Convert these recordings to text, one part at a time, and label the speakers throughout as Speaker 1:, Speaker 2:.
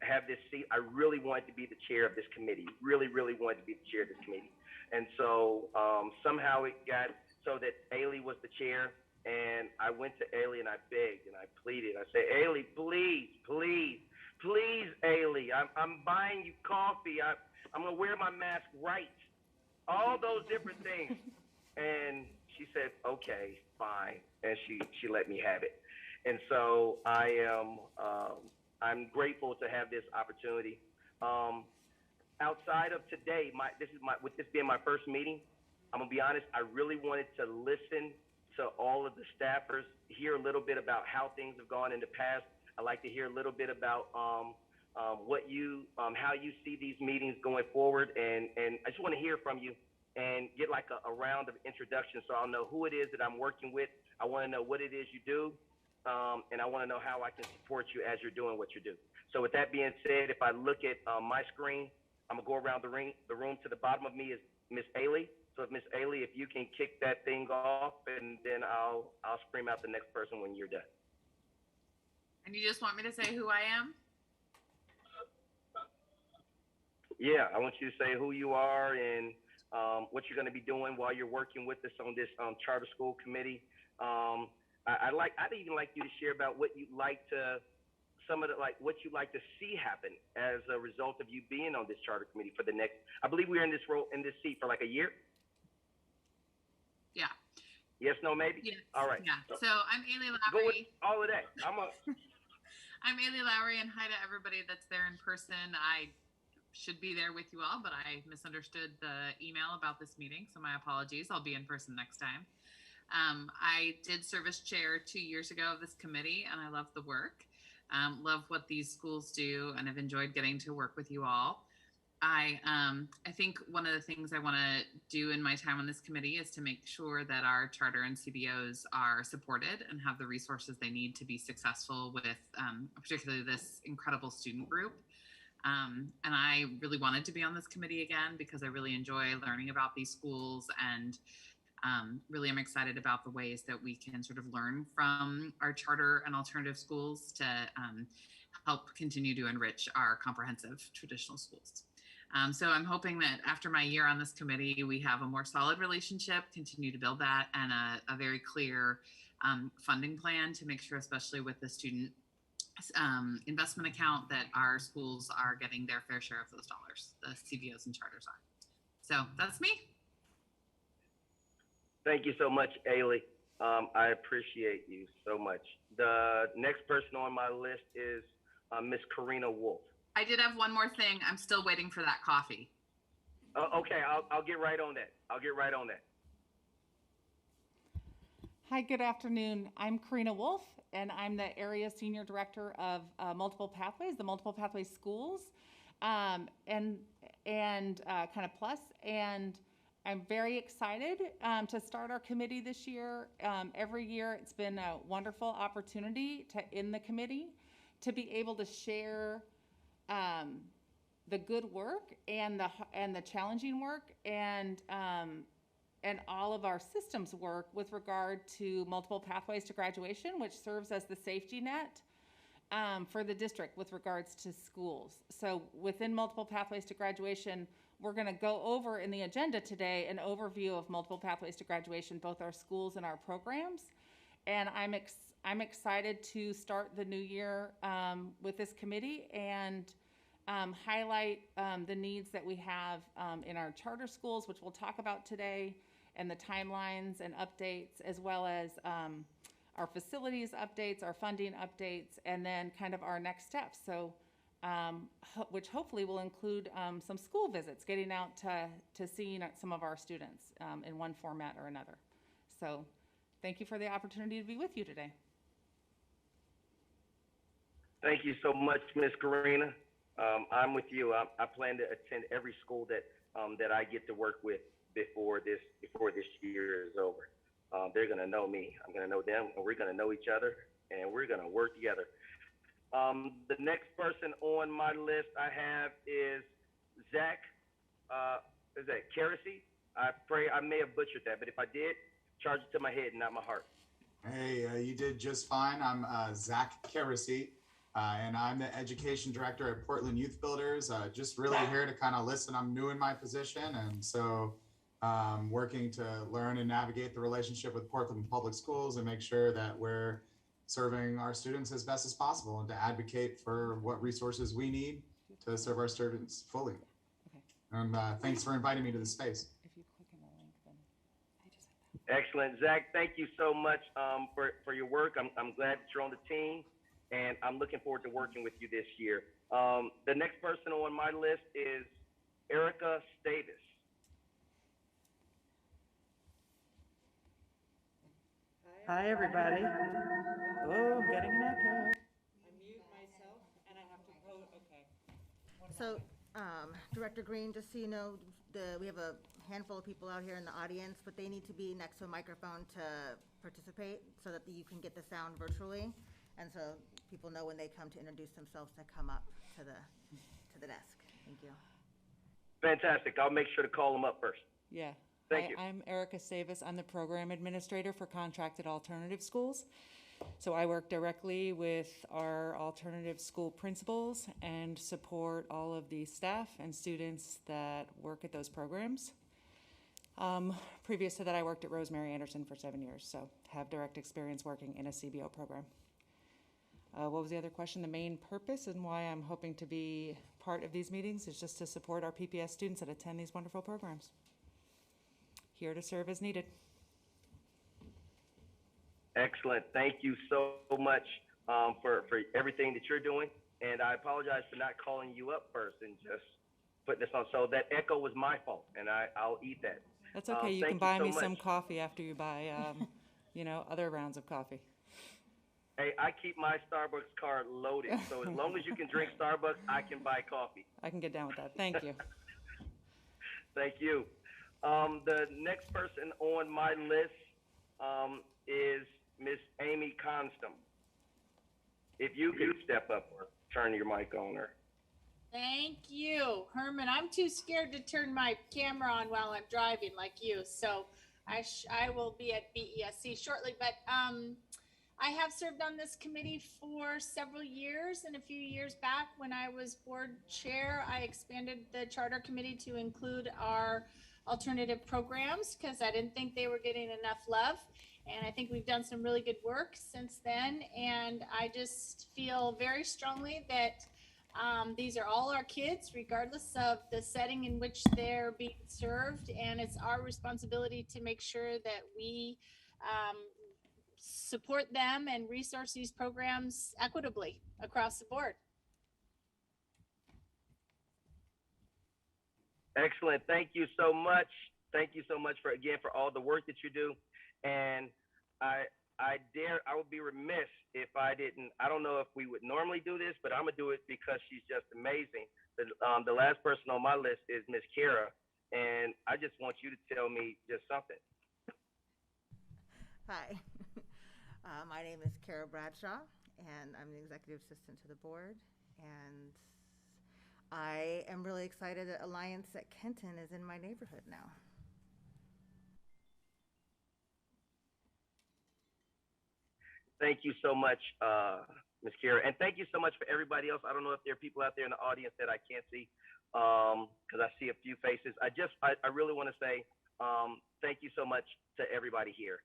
Speaker 1: have this seat. I really wanted to be the chair of this committee. Really, really wanted to be the chair of this committee. And so somehow it got so that Ailey was the chair. And I went to Ailey and I begged and I pleaded. I said, Ailey, please, please, please, Ailey, I'm buying you coffee. I'm going to wear my mask right. All those different things. And she said, okay, fine. And she let me have it. And so I'm grateful to have this opportunity. Outside of today, with this being my first meeting, I'm gonna be honest, I really wanted to listen to all of the staffers, hear a little bit about how things have gone in the past. I'd like to hear a little bit about how you see these meetings going forward. And I just wanna hear from you and get like a round of introduction so I'll know who it is that I'm working with. I wanna know what it is you do, and I wanna know how I can support you as you're doing what you do. So with that being said, if I look at my screen, I'm gonna go around the room. To the bottom of me is Miss Ailey. So if Miss Ailey, if you can kick that thing off, and then I'll scream out the next person when you're done.
Speaker 2: And you just want me to say who I am?
Speaker 1: Yeah, I want you to say who you are and what you're going to be doing while you're working with us on this charter school committee. I'd even like you to share about what you'd like to, what you'd like to see happen as a result of you being on this charter committee for the next. I believe we're in this seat for like a year.
Speaker 2: Yeah.
Speaker 1: Yes, no, maybe.
Speaker 2: Yes.
Speaker 1: All right.
Speaker 2: Yeah. So I'm Ailey Lowry.
Speaker 1: Go with all of that.
Speaker 2: I'm Ailey Lowry, and hi to everybody that's there in person. I should be there with you all, but I misunderstood the email about this meeting, so my apologies. I'll be in person next time. I did serve as chair 2 years ago of this committee, and I love the work. Love what these schools do, and I've enjoyed getting to work with you all. I think one of the things I want to do in my time on this committee is to make sure that our charter and CBOs are supported and have the resources they need to be successful with particularly this incredible student group. And I really wanted to be on this committee again because I really enjoy learning about these schools, and really am excited about the ways that we can sort of learn from our charter and alternative schools to help continue to enrich our comprehensive traditional schools. So I'm hoping that after my year on this committee, we have a more solid relationship, continue to build that, and a very clear funding plan to make sure, especially with the student investment account, that our schools are getting their fair share of those dollars, the CBOs and charters are. So that's me.
Speaker 1: Thank you so much, Ailey. I appreciate you so much. The next person on my list is Miss Karina Wolf.
Speaker 2: I did have one more thing. I'm still waiting for that coffee.
Speaker 1: Okay, I'll get right on that.
Speaker 3: Hi, good afternoon. I'm Karina Wolf, and I'm the Area Senior Director of Multiple Pathways, the Multiple Pathways Schools, and kind of Plus. And I'm very excited to start our committee this year. Every year, it's been a wonderful opportunity in the committee to be able to share the good work and the challenging work and all of our systems work with regard to multiple pathways to graduation, which serves as the safety net for the district with regards to schools. So within multiple pathways to graduation, we're going to go over in the agenda today an overview of multiple pathways to graduation, both our schools and our programs. And I'm excited to start the new year with this committee and highlight the needs that we have in our charter schools, which we'll talk about today, and the timelines and updates, as well as our facilities updates, our funding updates, and then kind of our next steps. So, which hopefully will include some school visits, getting out to seeing some of our students in one format or another. So thank you for the opportunity to be with you today.
Speaker 1: Thank you so much, Ms. Karina. I'm with you. I plan to attend every school that I get to work with before this year is over. They're gonna know me. I'm gonna know them, and we're gonna know each other, and we're gonna work together. The next person on my list I have is Zach. Is that Kerosy? I pray I may have butchered that, but if I did, charge it to my head, not my heart.
Speaker 4: Hey, you did just fine. I'm Zach Kerosy. And I'm the education director at Portland Youth Builders. Just really here to kind of listen. I'm new in my position, and so working to learn and navigate the relationship with Portland Public Schools and make sure that we're serving our students as best as possible and to advocate for what resources we need to serve our students fully.
Speaker 3: Okay.
Speaker 4: And thanks for inviting me to the space.
Speaker 3: If you click on the link, then I just had that.
Speaker 1: Excellent. Zach, thank you so much for your work. I'm glad that you're on the team, and I'm looking forward to working with you this year. The next person on my list is Erica Stavis.
Speaker 5: Hi, everybody. Oh, I'm getting an echo.
Speaker 6: I mute myself and I have to vote, okay.
Speaker 7: So, Director Green, just so you know, we have a handful of people out here in the audience, but they need to be next to a microphone to participate so that you can get the sound virtually. And so people know when they come to introduce themselves to come up to the desk. Thank you.
Speaker 1: Fantastic. I'll make sure to call them up first.
Speaker 6: Yeah.
Speaker 1: Thank you.
Speaker 6: I'm Erica Savis. I'm the program administrator for contracted alternative schools. So I work directly with our alternative school principals and support all of the staff and students that work at those programs. Previous to that, I worked at Rosemary Anderson for 7 years, so have direct experience working in a CBO program. What was the other question? The main purpose and why I'm hoping to be part of these meetings is just to support our PPS students that attend these wonderful programs. Here to serve as needed.
Speaker 1: Excellent. Thank you so much for everything that you're doing. And I apologize for not calling you up first and just putting this on. So that echo was my fault, and I'll eat that.
Speaker 6: That's okay. You
Speaker 1: thank
Speaker 6: can buy
Speaker 1: so
Speaker 6: me some
Speaker 1: much.
Speaker 6: coffee after you buy, other rounds of coffee.
Speaker 1: Hey, I keep my Starbucks card loaded. So as long as you can drink Starbucks, I can buy coffee.
Speaker 6: I can get down with that. Thank you.
Speaker 1: Thank you. The next person on my list is Miss Amy Constam. If you could step up or turn your mic on her.
Speaker 8: Thank you, Herman. I'm too scared to turn my camera on while I'm driving like you, so I will be at BESC shortly. But I have served on this committee for several years, and a few years back when I was board chair, I expanded the charter committee to include our alternative programs because I didn't think they were getting enough love. And I think we've done some really good work since then. And I just feel very strongly that these are all our kids, regardless of the setting in which they're being served. And it's our responsibility to make sure that we support them and resource these programs equitably across the board.
Speaker 1: Excellent. Thank you so much. Thank you so much for all the work that you do. And I would be remiss if I don't know if we would normally do this, but I'm gonna do it because she's just amazing. The last person on my list is Miss Kara, and I just want you to tell me just something.
Speaker 7: Hi. My name is Kara Bradshaw, and I'm the executive assistant to the board. And I am really excited that Alliance at Kenton is in my neighborhood now.
Speaker 1: Thank you so much, Ms. Kara. And thank you so much for everybody else. I don't know if there are people out there in the audience that I can't see because I see a few faces. I really want to say thank you so much to everybody here.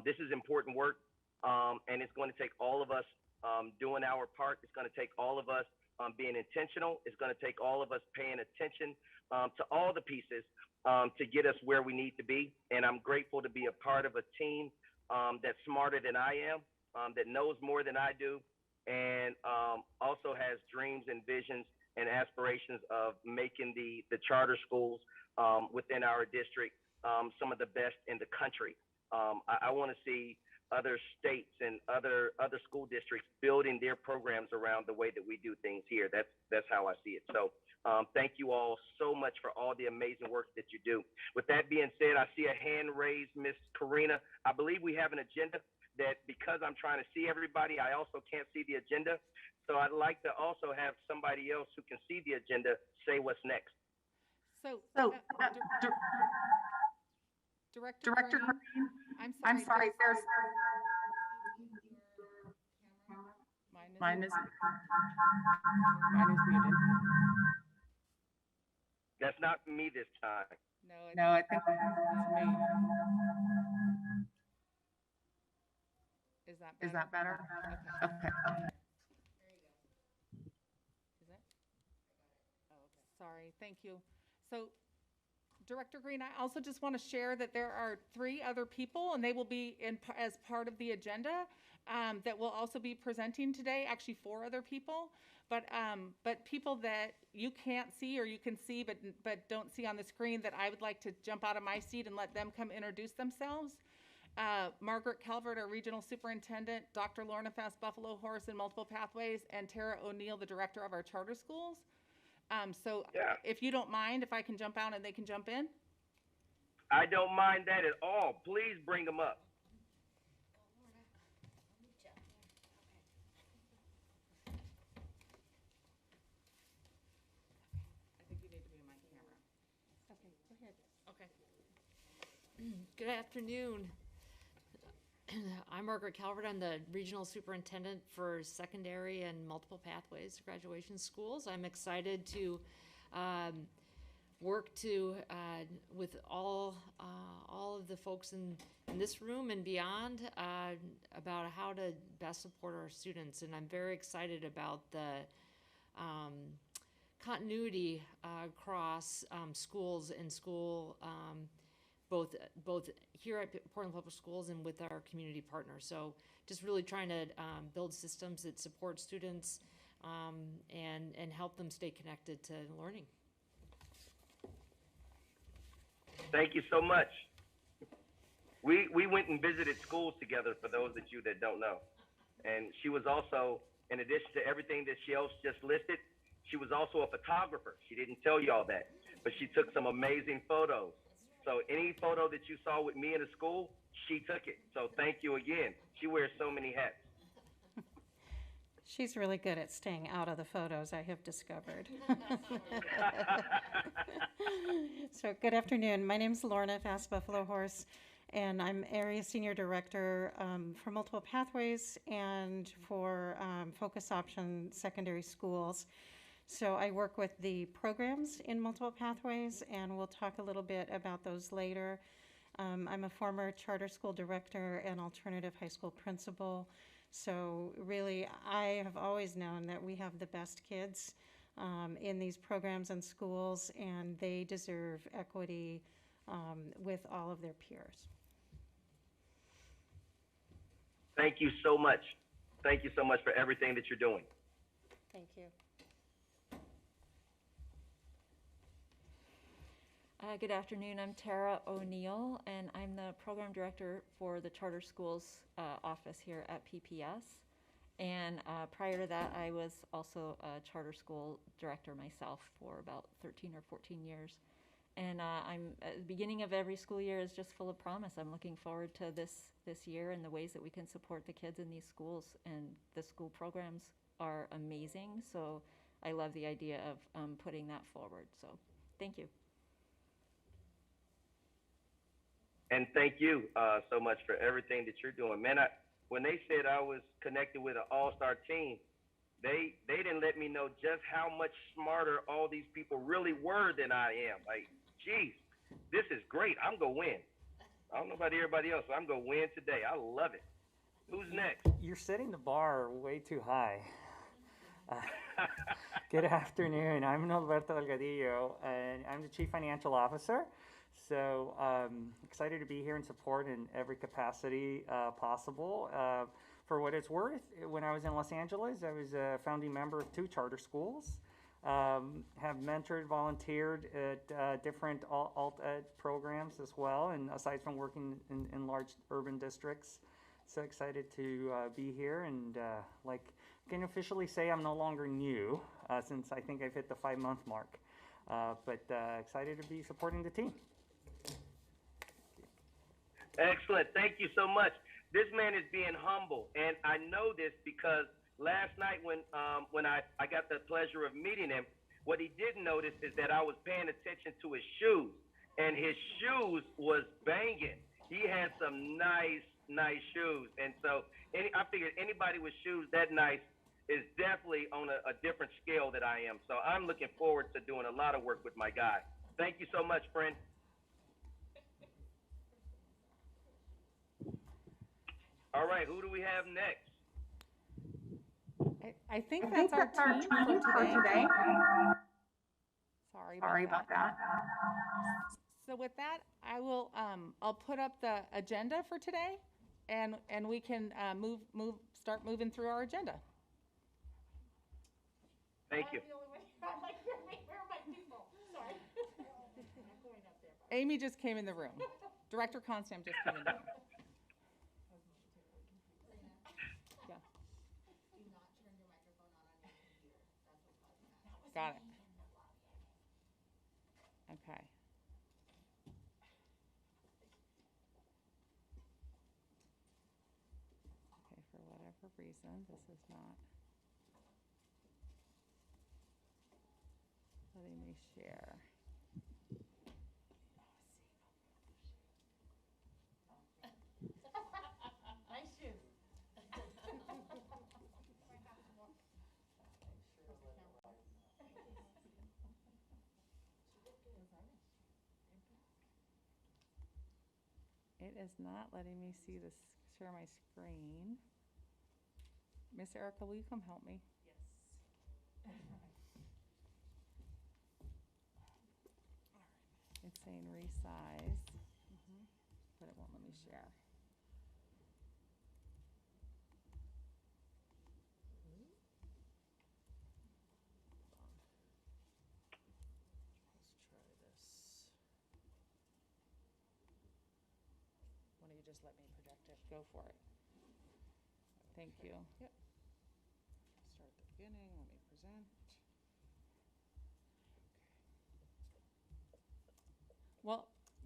Speaker 1: This is important work, and it's going to take all of us doing our part. It's going to take all of us being intentional. It's going to take all of us paying attention to all the pieces to get us where we need to be. And I'm grateful to be a part of a team that's smarter than I am, that knows more than I do, and also has dreams and visions and aspirations of making the charter schools within our district some of the best in the country. I want to see other states and other school districts building their programs around the way that we do things here. That's how I see it. So thank you all so much for all the amazing work that you do. With that being said, I see a hand raised, Miss Karina. I believe we have an agenda that because I'm trying to see everybody, I also can't see the agenda. So I'd like to also have somebody else who can see the agenda say what's next.
Speaker 3: So, Director Green, I'm sorry, there's mine
Speaker 5: Mine is muted.
Speaker 1: That's not me this time.
Speaker 5: No, I think it's me.
Speaker 3: Is that better?
Speaker 5: Is that better?
Speaker 3: Okay.
Speaker 5: Okay.
Speaker 3: Is it? Oh, okay. Sorry, thank you. So, Director Green, I also just want to share that there are 3 other people, and they will be as part of the agenda that will also be presenting today. Actually, 4 other people, but people that you can't see or you can see but don't see on the screen that I would like to jump out of my seat and let them come introduce themselves. Margaret Calvert, our regional superintendent, Dr. Lorna Fast Buffalo Horse and Multiple Pathways, and Tara O'Neill, the director of our charter schools. If you don't mind, if I can jump out and they can jump in.
Speaker 1: I don't mind that at all. Please bring them up.
Speaker 3: I think you need to be in my camera.
Speaker 7: Okay, go ahead.
Speaker 3: Okay.
Speaker 9: Good afternoon. I'm Margaret Calvert. I'm the regional superintendent for secondary and multiple pathways graduation schools. I'm excited to work with all of the folks in this room and beyond about how to best support our students. And I'm very excited about the continuity across schools and school both here at Portland Public Schools and with our community partners. So just really trying to build systems that support students and help them stay connected to learning.
Speaker 1: Thank you so much. We went and visited schools together, for those of you that don't know. And she was also, in addition to everything that she else just listed, she was also a photographer. She didn't tell you all that, but she took some amazing photos. So any photo that you saw with me in the school, she took it. So thank you again. She wears so many hats.
Speaker 10: She's really good at staying out of the photos, I have discovered. So good afternoon. My name's Lorna Fast Buffalo Horse, and I'm Area Senior Director for Multiple Pathways and for Focus Option Secondary Schools. So I work with the programs in Multiple Pathways, and we'll talk a little bit about those later. I'm a former charter school director and alternative high school principal. So really, I have always known that we have the best kids in these programs and schools, and they deserve equity with all of their peers.
Speaker 1: Thank you so much. Thank you so much for everything that you're doing.
Speaker 10: Thank you.
Speaker 11: Good afternoon. I'm Tara O'Neill, and I'm the program director for the charter schools office here at PPS. And prior to that, I was also a charter school director myself for about 13 or 14 years. And I'm at the beginning of every school year is just full of promise. I'm looking forward to this year and the ways that we can support the kids in these schools. And the school programs are amazing. So I love the idea of putting that forward. So thank you.
Speaker 1: And thank you so much for everything that you're doing. Man, when they said I was connected with an all-star team, they didn't let me know just how much smarter all these people really were than I am. Like, geez, this is great. I'm going to win. I don't know about everybody else, but I'm going to win today. I love it. Who's next?
Speaker 12: You're setting the bar way too high. Good afternoon. I'm Alberto Delgadillo, and I'm the Chief Financial Officer. So excited to be here and support in every capacity possible. For what it's worth, when I was in Los Angeles, I was a founding member of 2 charter schools. Have mentored, volunteered at different alt-ed programs as well, and aside from working in large urban districts. So excited to be here, and can officially say I'm no longer new since I think I've hit the 5-month mark. But excited to be supporting the team.
Speaker 1: Excellent. Thank you so much. This man is being humble, and I know this because last night when I got the pleasure of meeting him, what he didn't notice is that I was paying attention to his shoes, and his shoes was banging. He had some nice shoes, and so I figured anybody with shoes that nice is definitely on a different scale that I am. So I'm looking forward to doing a lot of work with my guy. Thank you so much, friend. All right, who do we have next?
Speaker 3: I think that's our team for today. Sorry about that. So with that, I will, I'll put up the agenda for today, and we can start moving through our agenda.
Speaker 1: Thank you.
Speaker 3: Amy just came in the room. Director Constam just came in the room. Yeah. Got it. Okay. Okay, for whatever reason, this is not letting me share.
Speaker 8: Nice shoes.
Speaker 3: It is not letting me see this, share my screen. Miss Erica, will you come help me? Yes. It's saying resize, but it won't let me share.
Speaker 6: Let's try this. Why don't you just let me project it?
Speaker 3: Go for it. Thank you.
Speaker 6: Yep. Start at the beginning, let me present.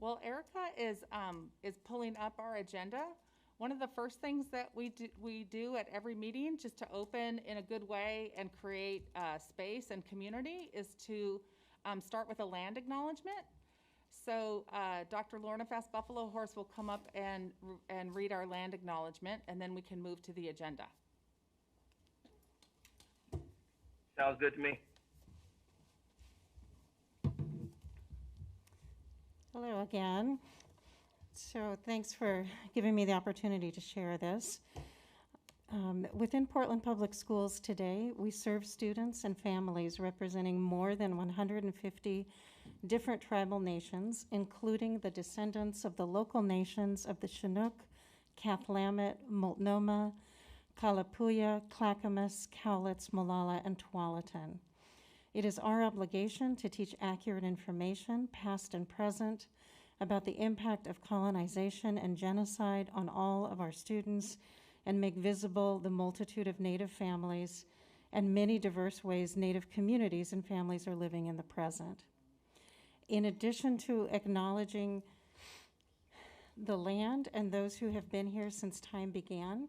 Speaker 3: Well, Erica is pulling up our agenda. One of the first things that we do at every meeting, just to open in a good way and create space and community, is to start with a land acknowledgement. So Dr. Lorna Fast Buffalo Horse will come up and read our land acknowledgement, and then we can move to the agenda.
Speaker 1: Sounds good to me.
Speaker 10: Hello again. So thanks for giving me the opportunity to share this. Within Portland Public Schools today, we serve students and families representing more than 150 different tribal nations, including the descendants of the local nations of the Chinook, Kathlamet, Multnomah, Kalapuya, Clackamas, Cowlitz, Molalla, and Tualatin. It is our obligation to teach accurate information, past and present, about the impact of colonization and genocide on all of our students, and make visible the multitude of Native families and many diverse ways Native communities and families are living in the present. In addition to acknowledging the land and those who have been here since time began,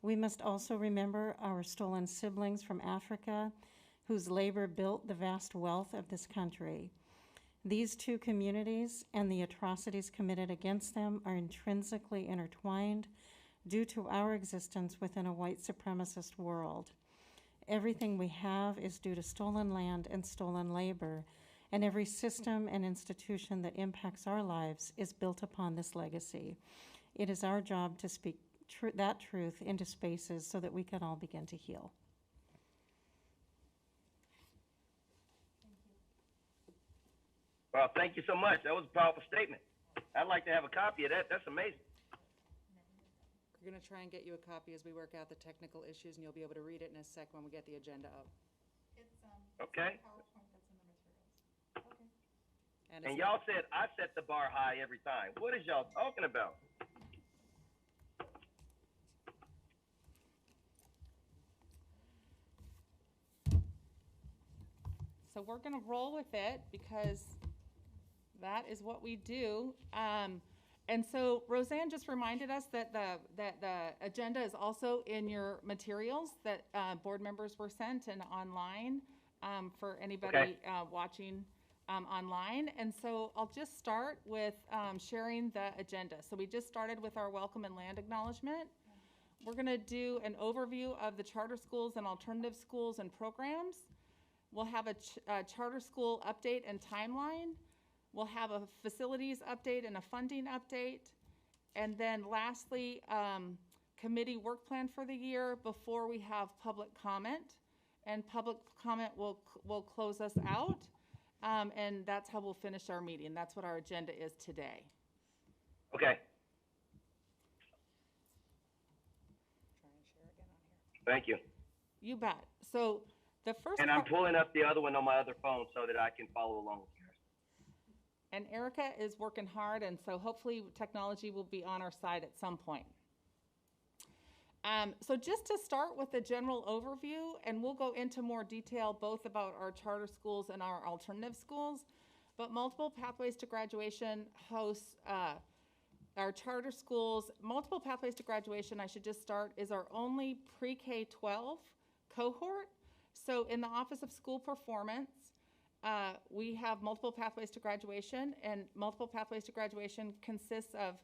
Speaker 10: we must also remember our stolen siblings from Africa, whose labor built the vast wealth of this country. These two communities and the atrocities committed against them are intrinsically intertwined due to our existence within a white supremacist world. Everything we have is due to stolen land and stolen labor, and every system and institution that impacts our lives is built upon this legacy. It is our job to speak that truth into spaces so that we can all begin to heal.
Speaker 1: Well, thank you so much. That was a powerful statement. I'd like to have a copy of that. That's amazing.
Speaker 6: We're going to try and get you a copy as we work out the technical issues, and you'll be able to read it in a sec when we get the agenda up.
Speaker 1: Okay.
Speaker 10: PowerPoint that's in the materials.
Speaker 6: Okay.
Speaker 1: And y'all said I set the bar high every time. What is y'all talking about?
Speaker 3: So we're going to roll with it because that is what we do. And so Roseanne just reminded us that the agenda is also in your materials that board members were sent and online for anybody watching online. And so I'll just start with sharing the agenda. So we just started with our welcome and land acknowledgement. we're gonna do an overview of the charter schools and alternative schools and programs. We'll have a charter school update and timeline. We'll have a facilities update and a funding update. And then lastly, committee work plan for the year before we have public comment. And public comment will close us out. And that's how we'll finish our meeting. That's what our agenda is today.
Speaker 1: Okay. Thank you.
Speaker 3: You bet. So the first
Speaker 1: And I'm pulling up the other one on my other phone so that I can follow along with yours.
Speaker 3: and Erica is working hard, and so hopefully technology will be on our side at some point. So just to start with a general overview, and we'll go into more detail both about our charter schools and our alternative schools, but Multiple Pathways to Graduation hosts our charter schools. Multiple Pathways to Graduation, I should just start, is our only pre-K-12 cohort. So in the Office of School Performance, we have Multiple Pathways to Graduation, and Multiple Pathways to Graduation consists of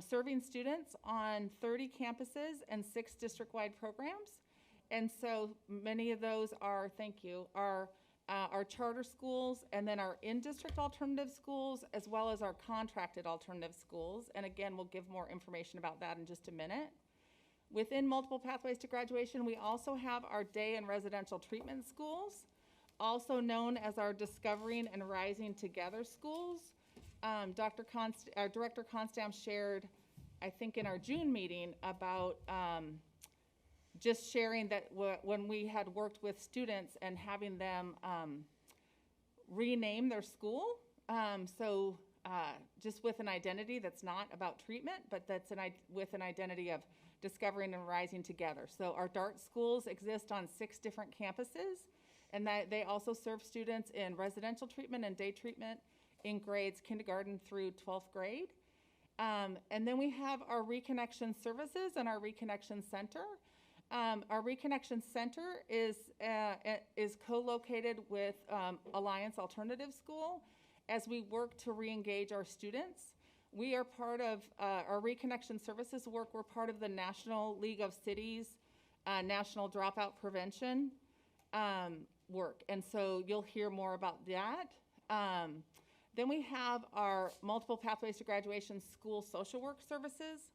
Speaker 3: serving students on 30 campuses and 6 district-wide programs. And so many of those are, thank you, are our charter schools, and then our in-district alternative schools, as well as our contracted alternative schools. And again, we'll give more information about that in just a minute. Within Multiple Pathways to Graduation, we also have our day and residential treatment schools, also known as our Discovering and Rising Together schools. Our Director Constam shared, I think in our June meeting, about just sharing that when we had worked with students and having them rename their school, just with an identity that's not about treatment, but that's with an identity of discovering and rising together. So our DART schools exist on 6 different campuses, and that they also serve students in residential treatment and day treatment in grades kindergarten through 12th grade. And then we have our Reconnection Services and our Reconnection Center. Our Reconnection Center is co-located with Alliance Alternative School as we work to re-engage our students. We are part of our Reconnection Services work. We're part of the National League of Cities National Dropout Prevention work. And so you'll hear more about that. Then we have our Multiple Pathways to Graduation school social work services.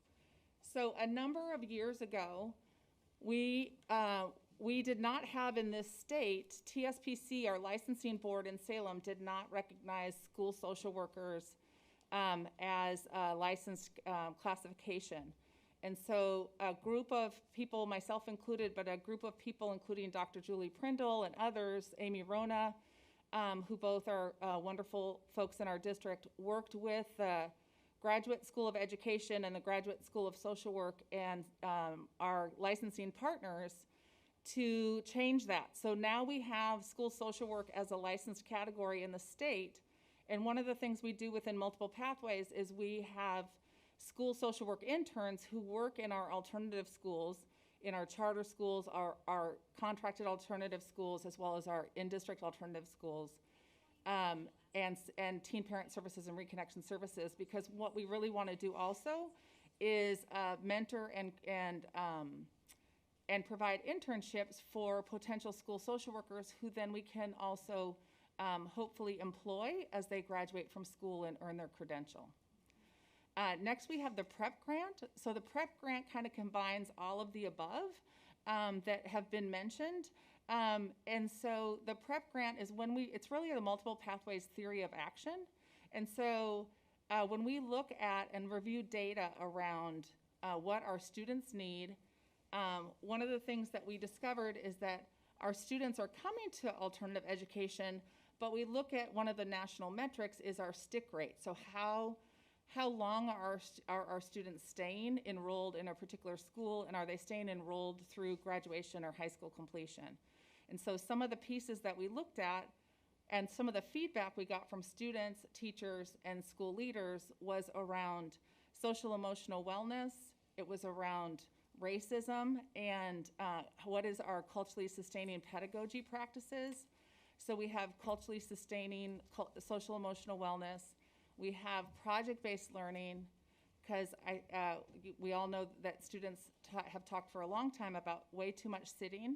Speaker 3: So a number of years ago, we did not have in this state, TSPC, our licensing board in Salem, did not recognize school social workers as a licensed classification. And so a group of people, myself included, but a group of people including Dr. Julie Prindle and others, Amy Rona, who both are wonderful folks in our district, worked with the Graduate School of Education and the Graduate School of Social Work and our licensing partners to change that. So now we have school social work as a licensed category in the state. And one of the things we do within Multiple Pathways is we have school social work interns who work in our alternative schools, in our charter schools, our contracted alternative schools, as well as our in-district alternative schools, and teen parent services and reconnection services, because what we really want to do also is mentor and provide internships for potential school social workers who then we can also hopefully employ as they graduate from school and earn their credential. Next, we have the PrEP grant. So the PrEP grant kind of combines all of the above that have been mentioned. And so the PrEP grant is it's really the multiple pathways theory of action. And so when we look at and review data around what our students need, one of the things that we discovered is that our students are coming to alternative education, but we look at one of the national metrics is our stick rate. So how long are our students staying enrolled in a particular school, and are they staying enrolled through graduation or high school completion? And so some of the pieces that we looked at and some of the feedback we got from students, teachers, and school leaders was around social emotional wellness. It was around racism and what is our culturally sustaining pedagogy practices. So we have culturally sustaining social emotional wellness. We have project-based learning, because we all know that students have talked for a long time about way too much sitting.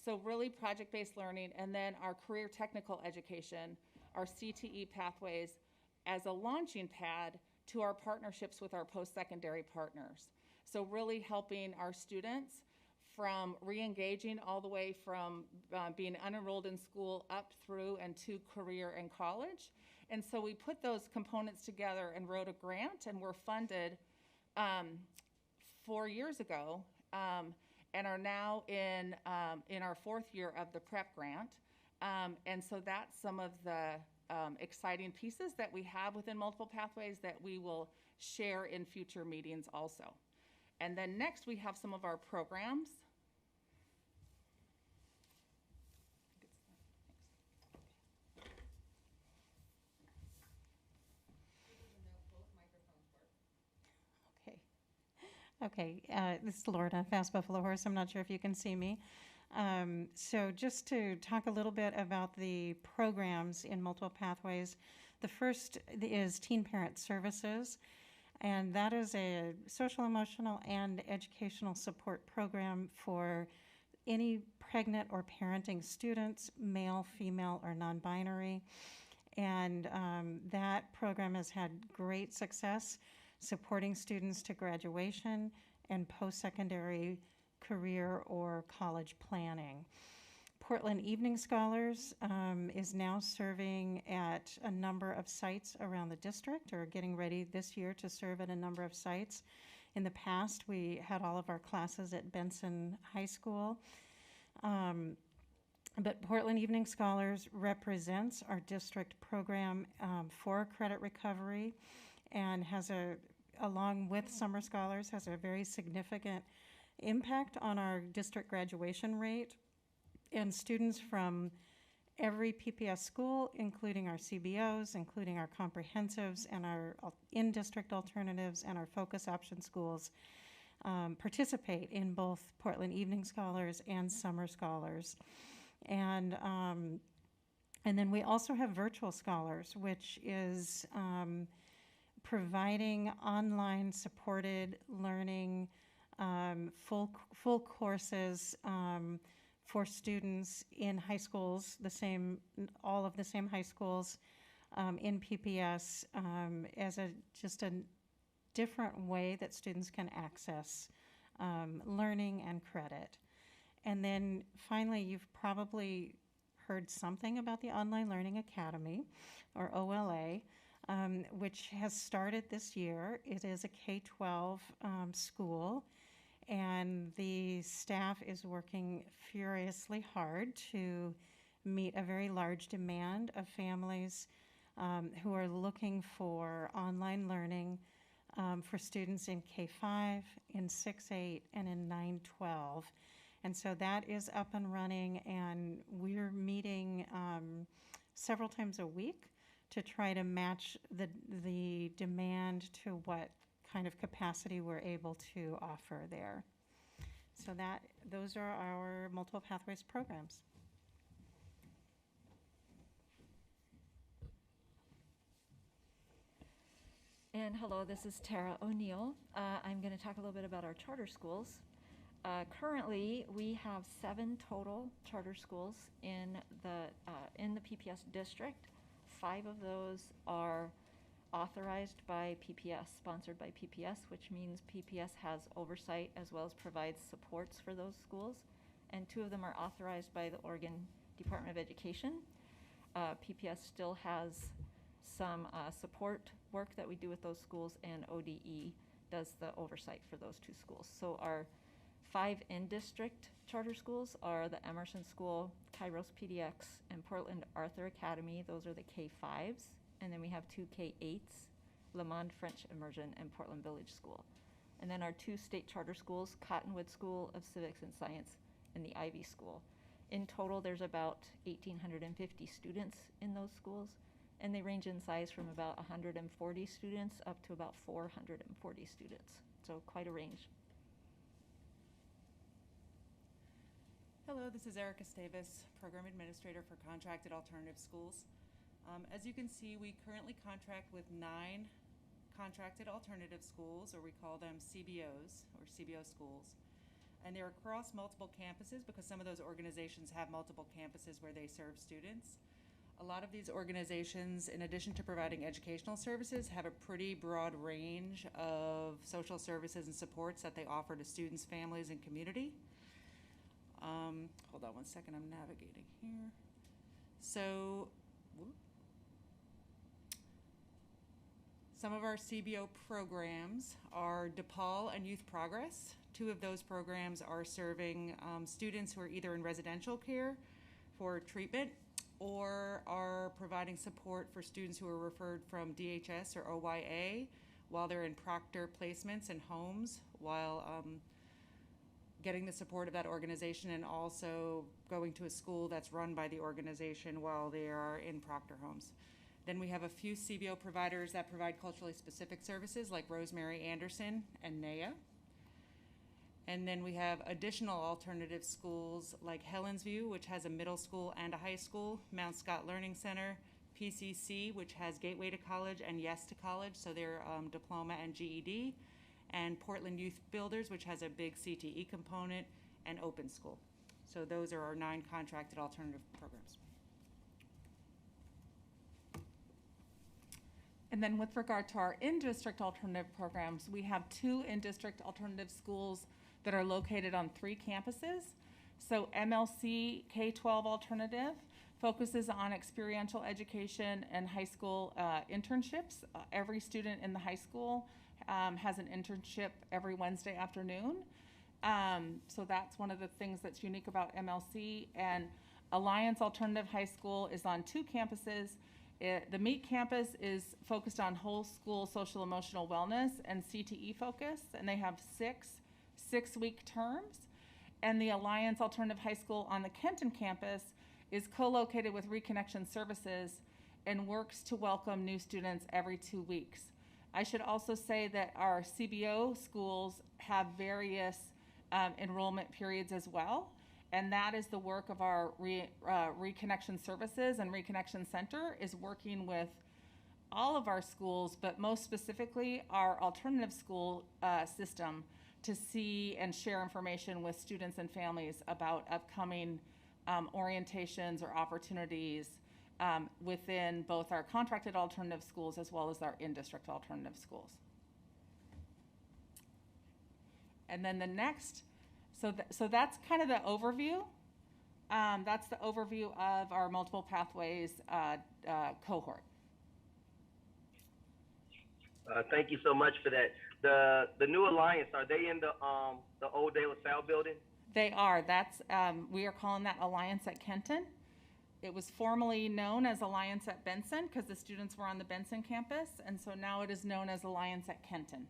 Speaker 3: So really project-based learning, and then our career technical education, our CTE pathways as a launching pad to our partnerships with our post-secondary partners. So really helping our students from re-engaging all the way from being unenrolled in school up through and to career and college. And so we put those components together and wrote a grant, and were funded 4 years ago, and are now in our 4th year of the prep grant. And so that's some of the exciting pieces that we have within multiple pathways that we will share in future meetings also. And then next we have some of our programs.
Speaker 10: Okay, this is Lorna, Fast Buffalo Horse. I'm not sure if you can see me. So just to talk a little bit about the programs in multiple pathways. The first is Teen Parent Services, and that is a social, emotional, and educational support program for any pregnant or parenting students, male, female, or non-binary. And that program has had great success supporting students to graduation and post-secondary career or college planning. Portland Evening Scholars is now serving at a number of sites around the district, or getting ready this year to serve at a number of sites. In the past, we had all of our classes at Benson High School. But Portland Evening Scholars represents our district program for credit recovery, and has along with Summer Scholars, has a very significant impact on our district graduation rate. And students from every PPS school, including our CBOs, including our comprehensives and our in-district alternatives and our focus option schools, participate in both Portland Evening Scholars and Summer Scholars. And then we also have Virtual Scholars, which is providing online supported learning, full courses for students in high schools, all of the same high schools in PPS, as just a different way that students can access learning and credit. And then finally, you've probably heard something about the Online Learning Academy, or OLA, which has started this year. It is a K-12 school, and the staff is working furiously hard to meet a very large demand of families who are looking for online learning for students in K-5, in 6-8, and in 9-12. And so that is up and running, and we're meeting several times a week to try to match the demand to what kind of capacity we're able to offer there. So those are our Multiple Pathways programs.
Speaker 11: And hello, this is Tara O'Neill. I'm going to talk a little bit about our charter schools. Currently, we have 7 total charter schools in the PPS district. 5 of those are authorized by PPS, sponsored by PPS, which means PPS has oversight as well as provides supports for those schools. And 2 of them are authorized by the Oregon Department of Education. PPS still has some support work that we do with those schools, and ODE does the oversight for those 2 schools. So our 5 in-district charter schools are the Emerson School, Kairos PDX, and Portland Arthur Academy. Those are the K-5s. And then we have 2 K-8s, Le Monde French Immersion, and Portland Village School. And then our 2 state charter schools, Cottonwood School of Civics and Science and the Ivy School. In total, there's about 1,850 students in those schools, and they range in size from about 140 students up to about 440 students. So quite a range.
Speaker 13: Hello, this is Erica Stavis, Program Administrator for Contracted Alternative Schools. As you can see, we currently contract with 9
Speaker 6: contracted alternative schools, or we call them CBOs, or CBO schools. And they're across multiple campuses because some of those organizations have multiple campuses where they serve students. A lot of these organizations, in addition to providing educational services, have a pretty broad range of social services and supports that they offer to students, families, and community. Hold on one second, I'm navigating here. So, some of our CBO programs are DePaul and Youth Progress. Two of those programs are serving students who are either in residential care for treatment or are providing support for students who are referred from DHS or OYA while they're in proctor placements in homes while getting the support of that organization, and also going to a school that's run by the organization while they are in proctor homes. Then we have a few CBO providers that provide culturally specific services like Rosemary Anderson and NAYA. And then we have additional alternative schools like Helensview, which has a middle school and a high school, Mount Scott Learning Center, PCC, which has Gateway to College and Yes to College, so their diploma and GED, and Portland Youth Builders, which has a big CTE component, and Open School. So those are our 9 contracted alternative programs.
Speaker 3: And then with regard to our in-district alternative programs, we have 2 in-district alternative schools that are located on 3 campuses. So MLC K-12 Alternative focuses on experiential education and high school internships. Every student in the high school has an internship every Wednesday afternoon. So that's one of the things that's unique about MLC. And Alliance Alternative High School is on 2 campuses. The MEET campus is focused on whole school social emotional wellness and CTE focus, and they have 6-week terms. And the Alliance Alternative High School on the Kenton campus is co-located with Reconnection Services and works to welcome new students every 2 weeks. I should also say that our CBO schools have various enrollment periods as well, and that is the work of our Reconnection Services, and Reconnection Center is working with all of our schools, but most specifically our alternative school system, to see and share information with students and families about upcoming orientations or opportunities within both our contracted alternative schools as well as our in-district alternative schools. And then the next, so that's kind of the overview. That's the overview of our multiple pathways cohort.
Speaker 1: Thank you so much for that. The new alliance, are they in the old De La Salle building?
Speaker 3: They are. That's we are calling that Alliance at Kenton. It was formerly known as Alliance at Benson because the students were on the Benson campus, and so now it is known as Alliance at Kenton.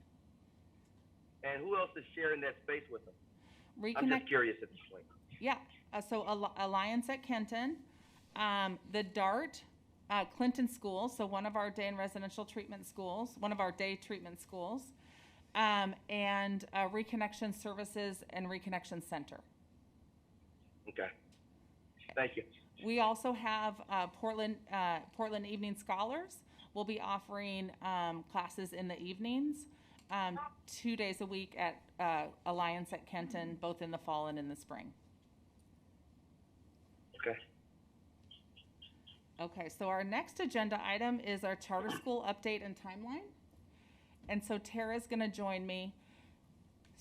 Speaker 1: And who else is sharing that space with them? I'm just curious at this point.
Speaker 3: Yeah. So Alliance at Kenton, the DART, Clinton School, so one of our day and residential treatment schools, one of our day treatment schools, and Reconnection Services and Reconnection Center.
Speaker 1: Okay. Thank you.
Speaker 3: We also have Portland Evening Scholars. We'll be offering classes in the evenings, 2 days a week at Alliance at Kenton, both in the fall and in the spring.
Speaker 1: Okay.
Speaker 3: Okay, so our next agenda item is our charter school update and timeline. And so Tara's going to join me.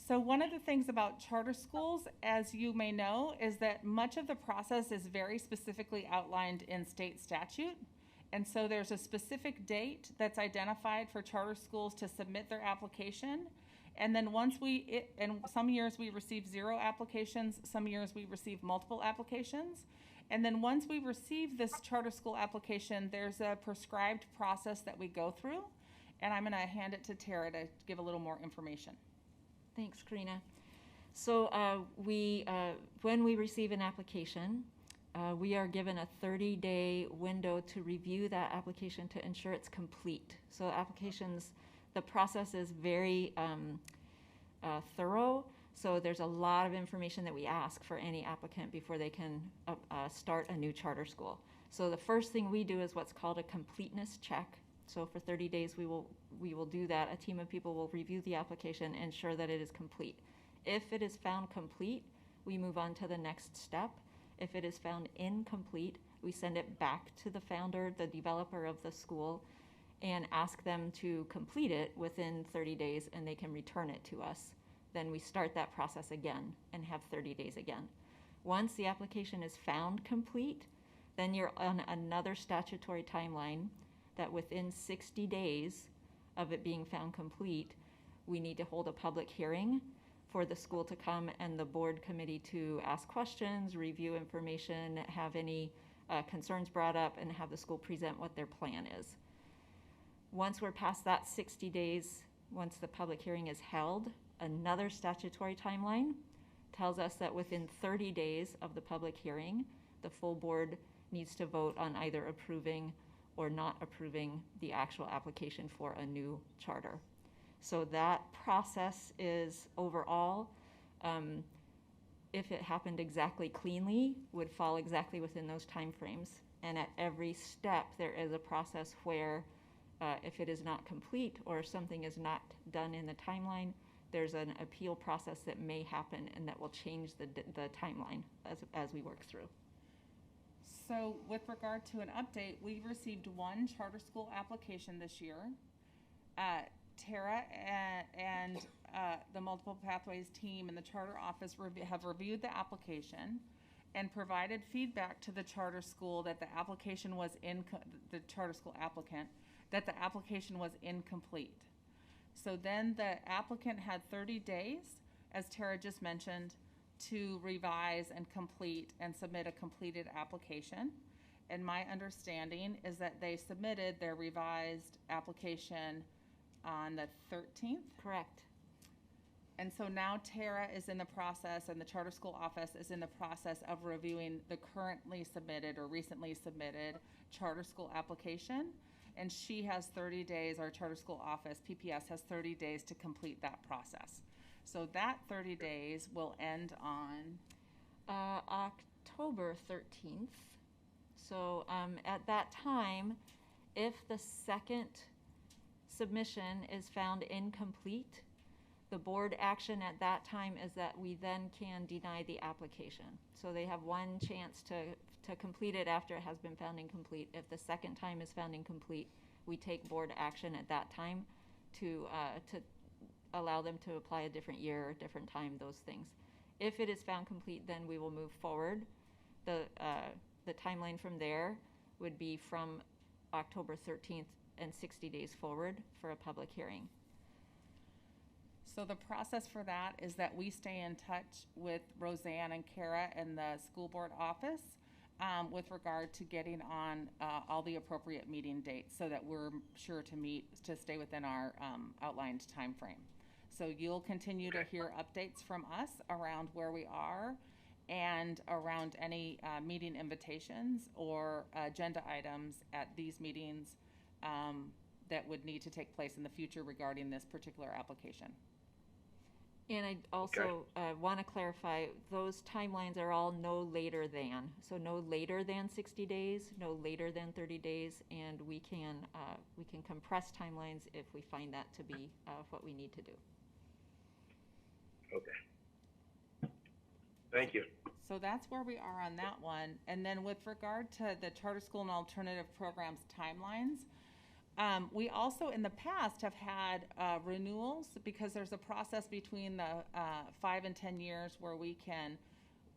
Speaker 3: So one of the things about charter schools, as you may know, is that much of the process is very specifically outlined in state statute. And so there's a specific date that's identified for charter schools to submit their application. And then and some years we receive 0 applications, some years we receive multiple applications. And then once we receive this charter school application, there's a prescribed process that we go through. And I'm going to hand it to Tara to give a little more information.
Speaker 11: Thanks, Karina. So when we receive an application, we are given a 30-day window to review that application to ensure it's complete. So applications, the process is very thorough. So there's a lot of information that we ask for any applicant before they can start a new charter school. So the first thing we do is what's called a completeness check. So for 30 days, we will we will do that. A team of people will review the application and ensure that it is complete. If it is found complete, we move on to the next step. If it is found incomplete, we send it back to the founder, the developer of the school, and ask them to complete it within 30 days, and they can return it to us. Then we start that process again and have 30 days again. Once the application is found complete, then you're on another statutory timeline that within 60 days of it being found complete, we need to hold a public hearing for the school to come and the board committee to ask questions, review information, have any concerns brought up, and have the school present what their plan is. Once we're past that 60 days, once the public hearing is held, another statutory timeline tells us that within 30 days of the public hearing, the full board needs to vote on either approving or not approving the actual application for a new charter. So that process is overall, if it happened exactly cleanly, would fall exactly within those timeframes. And at every step, there is a process where if it is not complete or something is not done in the timeline, there's an appeal process that may happen and that will change the timeline as we work through.
Speaker 3: So with regard to an update, we received one charter school application this year. Tara and the Multiple Pathways team and the charter office have reviewed the application and provided feedback to the charter school that the application was the charter school applicant, that the application was incomplete. So then the applicant had 30 days, as Tara just mentioned, to revise and complete and submit a completed application. And my understanding is that they submitted their revised application on the 13th?
Speaker 11: Correct.
Speaker 3: And so now Tara is in the process, and the charter school office is in the process of reviewing the currently submitted or recently submitted charter school application. And she has 30 days, our charter school office, PPS, has 30 days to complete that process. So that 30 days will end on?
Speaker 11: October 13th. So at that time, if the second submission is found incomplete, the board action at that time is that we then can deny the application. So they have one chance to complete it after it has been found incomplete. If the second time is found incomplete, we take board action at that time to allow them to apply a different year, a different time, those things. If it is found complete, then we will move forward. The timeline from there would be from October 13th and 60 days forward for a public hearing.
Speaker 3: So the process for that is that we stay in touch with Roseanne and Kara and the school board office with regard to getting on all the appropriate meeting dates so that we're sure to stay within our outlined time frame. So you'll continue to hear updates from us around where we are and around any meeting invitations or agenda items at these meetings that would need to take place in the future regarding this particular application.
Speaker 11: And I also want to clarify, those timelines are all no later than. So no later than 60 days, no later than 30 days, and we can compress timelines if we find that to be what we need to do.
Speaker 1: Okay. Thank you.
Speaker 3: So that's where we are on that one. And then with regard to the charter school and alternative programs timelines, we also in the past have had renewals because there's a process between the 5 and 10 years where we can,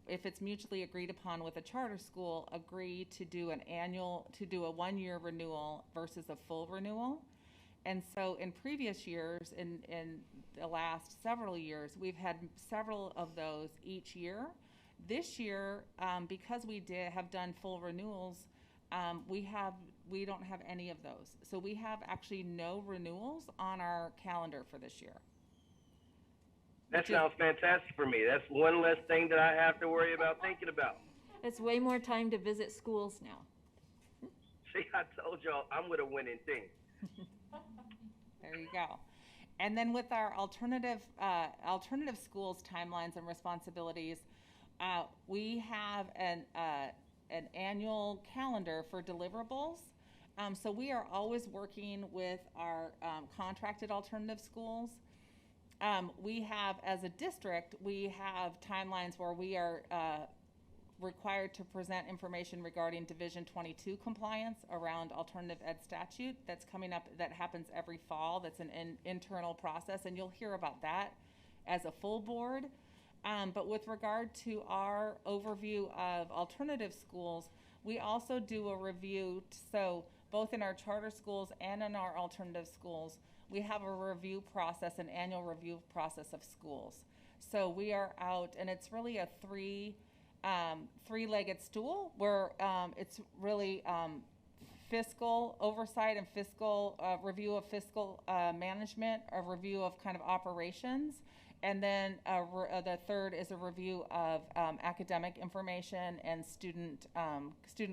Speaker 3: if it's mutually agreed upon with a charter school, agree to do a 1-year renewal versus a full renewal. And so in previous years, in the last several years, we've had several of those each year. This year, because we have done full renewals, we don't have any of those. So we have actually no renewals on our calendar for this year.
Speaker 1: That sounds fantastic for me. That's one less thing that I have to worry about thinking about.
Speaker 11: It's way more time to visit schools now.
Speaker 1: See, I told y'all I'm with a winning team.
Speaker 3: There you go. And then with our alternative schools timelines and responsibilities, we have an annual calendar for deliverables So we are always working with our contracted alternative schools. We have, as a district, we have timelines where we are required to present information regarding Division 22 compliance around alternative ed statute that's coming up, that happens every fall. That's an internal process, and you'll hear about that as a full board. But with regard to our overview of alternative schools, we also do a review. So both in our charter schools and in our alternative schools, we have a review process, an annual review process of schools. So we are out, and it's really a three-legged stool where it's really fiscal oversight and fiscal review of fiscal management, a review of kind of operations, and then the third is a review of academic information and student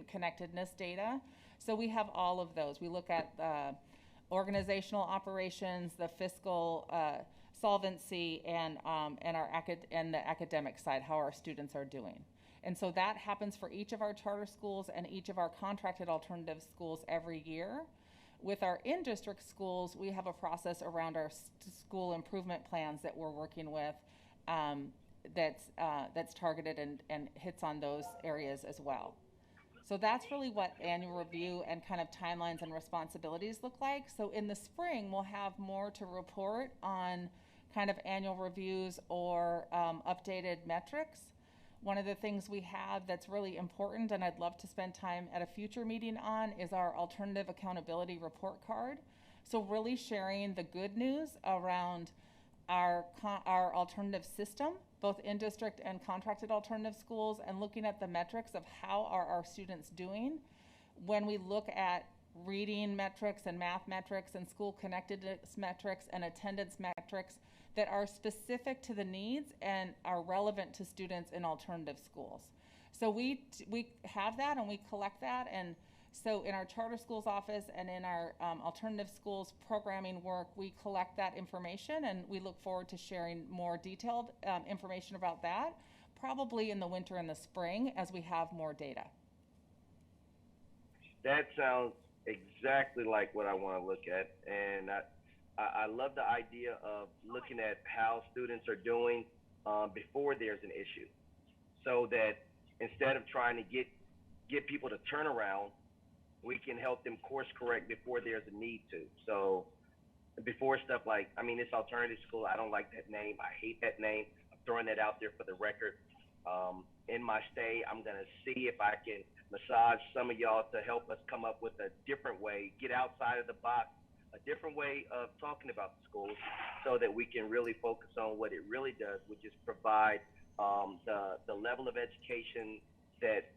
Speaker 3: connectedness data. So we have all of those. We look at organizational operations, the fiscal solvency, and the academic side, how our students are doing. And so that happens for each of our charter schools and each of our contracted alternative schools every year. With our in-district schools, we have a process around our school improvement plans that we're working with that's targeted and hits on those areas as well. So that's really what annual review and kind of timelines and responsibilities look like. So in the spring, we'll have more to report on kind of annual reviews or updated metrics. One of the things we have that's really important, and I'd love to spend time at a future meeting on, is our alternative accountability report card. So really sharing the good news around our alternative system, both in-district and contracted alternative schools, and looking at the metrics of how are our students doing. When we look at reading metrics and math metrics and school connectedness metrics and attendance metrics that are specific to the needs and are relevant to students in alternative schools. So we have that and we collect that, and so in our charter schools office and in our alternative schools programming work, we collect that information, and we look forward to sharing more detailed information about that, probably in the winter and the spring as we have more data.
Speaker 1: That sounds exactly like what I want to look at, and I love the idea of looking at how students are doing before there's an issue, so that instead of trying to get people to turn around, we can help them course correct before there's a need to. So before stuff like, I mean, it's alternative school. I don't like that name. I hate that name. I'm throwing that out there for the record. In my stay, I'm going to see if I can massage some of y'all to help us come up with a different way, get outside of the box, a different way of talking about the schools, so that we can really focus on what it really does, which is provide the level of education that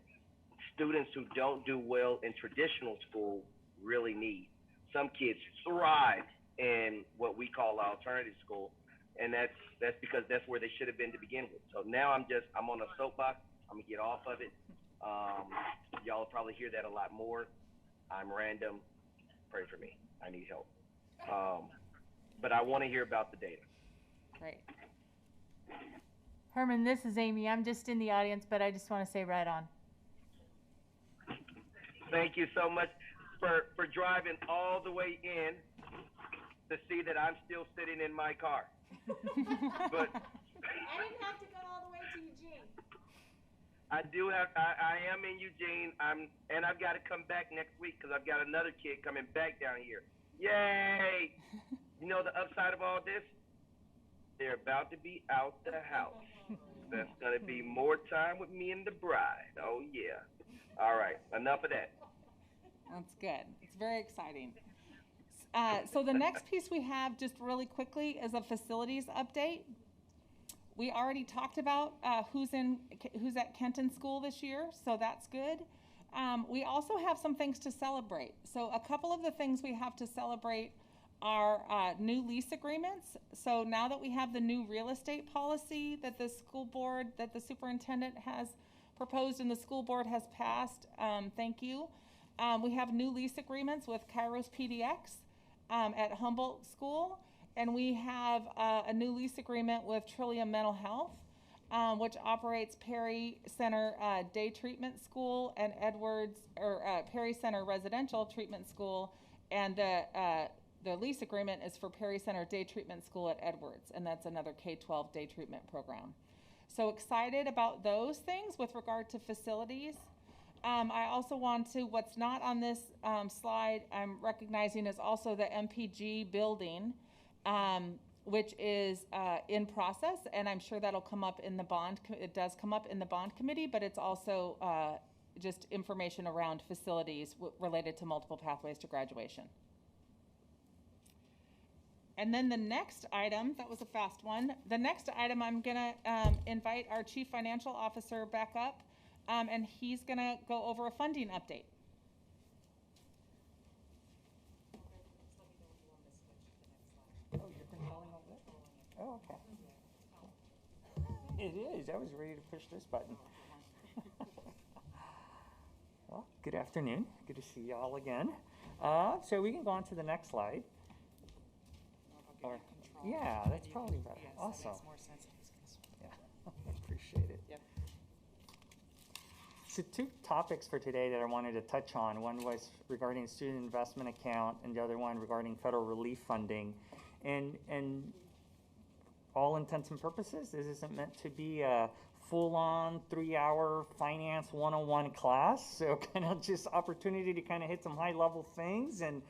Speaker 1: students who don't do well in traditional school really need. Some kids thrive in what we call alternative school, and that's because that's where they should have been to begin with. So now I'm on a soapbox. I'm gonna get off of it. Y'all will probably hear that a lot more. I'm random. Pray for me. I need help. But I want to hear about the data.
Speaker 3: Great.
Speaker 14: Herman, this is Amy. I'm just in the audience, but I just want to say right on.
Speaker 1: Thank you so much for driving all the way in to see that I'm still sitting in my car. But
Speaker 8: I didn't have to go all the way to Eugene.
Speaker 1: I am in Eugene. And I've got to come back next week because I've got another kid coming back down here. Yay! You know the upside of all this? They're about to be out the house. That's going to be more time with me and the bride. Oh, yeah. All right, enough of that.
Speaker 3: That's good. It's very exciting. So the next piece we have, just really quickly, is a facilities update. We already talked about who's at Kenton School this year, so that's good. We also have some things to celebrate. So a couple of the things we have to celebrate are new lease agreements. So now that we have the new real estate policy that the school board, that the superintendent has proposed and the school board has passed, thank you. We have new lease agreements with Kairos PDX at Humboldt School, and we have a new lease agreement with Trillium Mental Health. which operates Perry Center Day Treatment School and Perry Center Residential Treatment School, and the lease agreement is for Perry Center Day Treatment School at Edwards, and that's another K-12 day treatment program. So excited about those things with regard to facilities. I also want to, what's not on this slide, I'm recognizing is also the MPG building, which is in process, and I'm sure that'll come up in the bond. It does come up in the bond committee, but it's also just information around facilities related to multiple pathways to graduation. And then the next item, that was a fast one. The next item, I'm gonna invite our Chief Financial Officer back up, and he's gonna go over a funding update.
Speaker 12: Oh, you're controlling all that? Oh, okay. It is. I was ready to push this button. Well, good afternoon. Good to see y'all again. So we can go on to the next slide. Or, yeah, that's probably better. Awesome. Yeah, I appreciate it.
Speaker 5: Yep.
Speaker 12: So 2 topics for today that I wanted to touch on. One was regarding student investment account, and the other one regarding federal relief funding. And all intents and purposes, this isn't meant to be a full-on 3-hour finance 101 class. So kind of just opportunity to kind of hit some high-level things and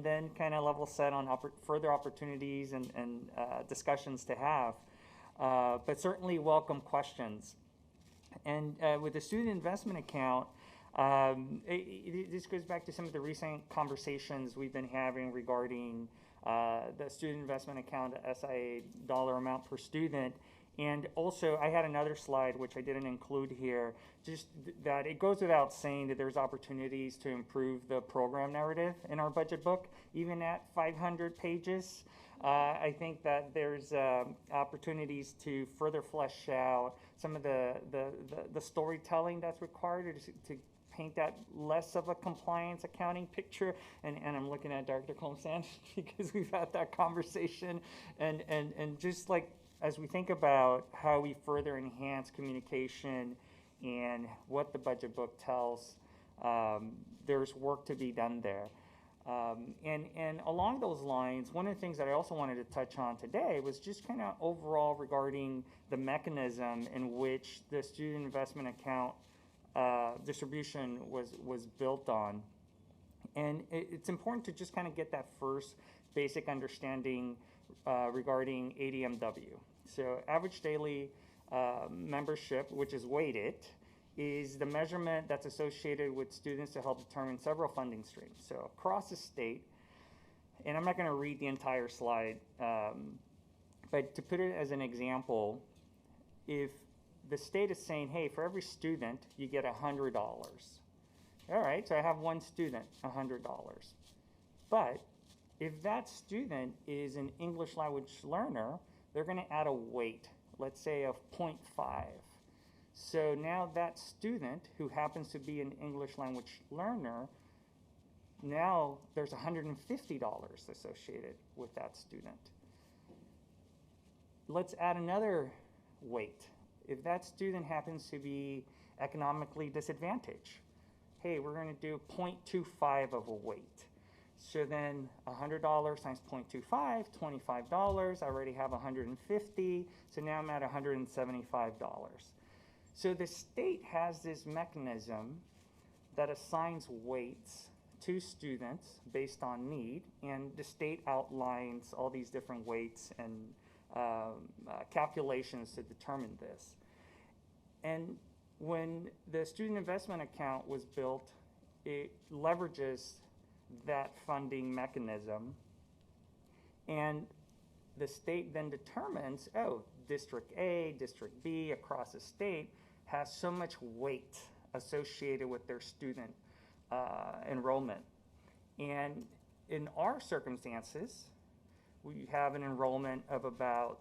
Speaker 12: then kind of level set on further opportunities and discussions to have. But certainly welcome questions. And with the student investment account, this goes back to some of the recent conversations we've been having regarding the student investment account, SIA dollar amount per student. And also, I had another slide, which I didn't include here, just that it goes without saying that there's opportunities to improve the program narrative in our budget book, even at 500 pages. I think that there's opportunities to further flesh out some of the storytelling that's required to paint that less of a compliance accounting picture. And I'm looking at Dr. Comsan because we've had that conversation. And just like, as we think about how we further enhance communication and what the budget book tells, there's work to be done there. And along those lines, one of the things that I also wanted to touch on today was just kind of overall regarding the mechanism in which the student investment account distribution was built on. And it's important to just kind of get that first basic understanding regarding ADMW. So average daily membership, which is weighted, is the measurement that's associated with students to help determine several funding streams. So across the state, and I'm not going to read the entire slide, but to put it as an example, if the state is saying, hey, for every student, you get $100. All right, so I have one student, $100. But if that student is an English language learner, they're going to add a weight, let's say of 0.5. So now that student who happens to be an English language learner, now there's $150 associated with that student. Let's add another weight. If that student happens to be economically disadvantaged, hey, we're going to do 0.25 of a weight. So then $100 times 0.25, $25. I already have $150. So now I'm at $175. So the state has this mechanism that assigns weights to students based on need, and the state outlines all these different weights and calculations to determine this. And when the student investment account was built, it leverages that funding mechanism, and the state then determines, oh, District A, District B across the state has so much weight associated with their student enrollment. And in our circumstances, we have an enrollment of about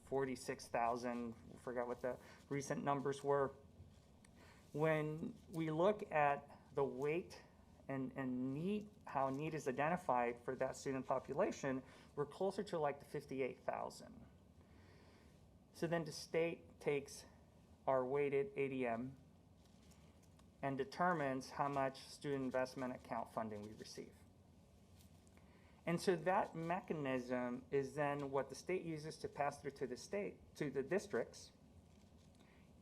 Speaker 12: 46,000, I forgot what the recent numbers were. When we look at the weight and need, how need is identified for that student population, we're closer to like the 58,000. So then the state takes our weighted ADM and determines how much student investment account funding we receive. And so that mechanism is then what the state uses to pass through to the districts.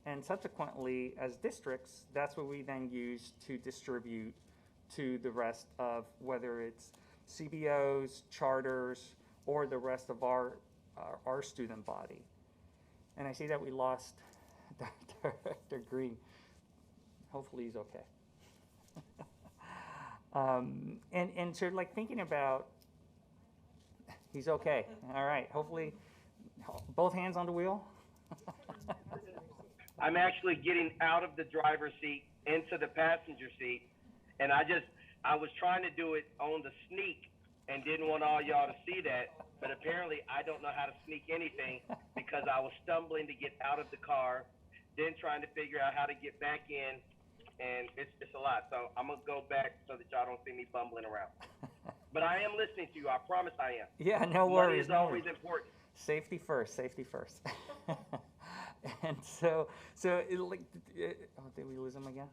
Speaker 12: And subsequently, as districts, that's what we then use to distribute to the rest of, whether it's CBOs, charters, or the rest of our student body. And I see that we lost Director Green. Hopefully he's okay. And so like thinking about, he's okay. All right, hopefully, both hands on the wheel.
Speaker 1: I'm actually getting out of the driver's seat into the passenger seat, and I was trying to do it on the sneak and didn't want all y'all to see that, but apparently I don't know how to sneak anything because I was stumbling to get out of the car, then trying to figure out how to get back in, and it's a lot. So I'm gonna go back so that y'all don't see me bumbling around. But I am listening to you, I promise I am.
Speaker 12: Yeah, no worries.
Speaker 1: Money is always important.
Speaker 12: Safety first, safety first. And so did we lose him again?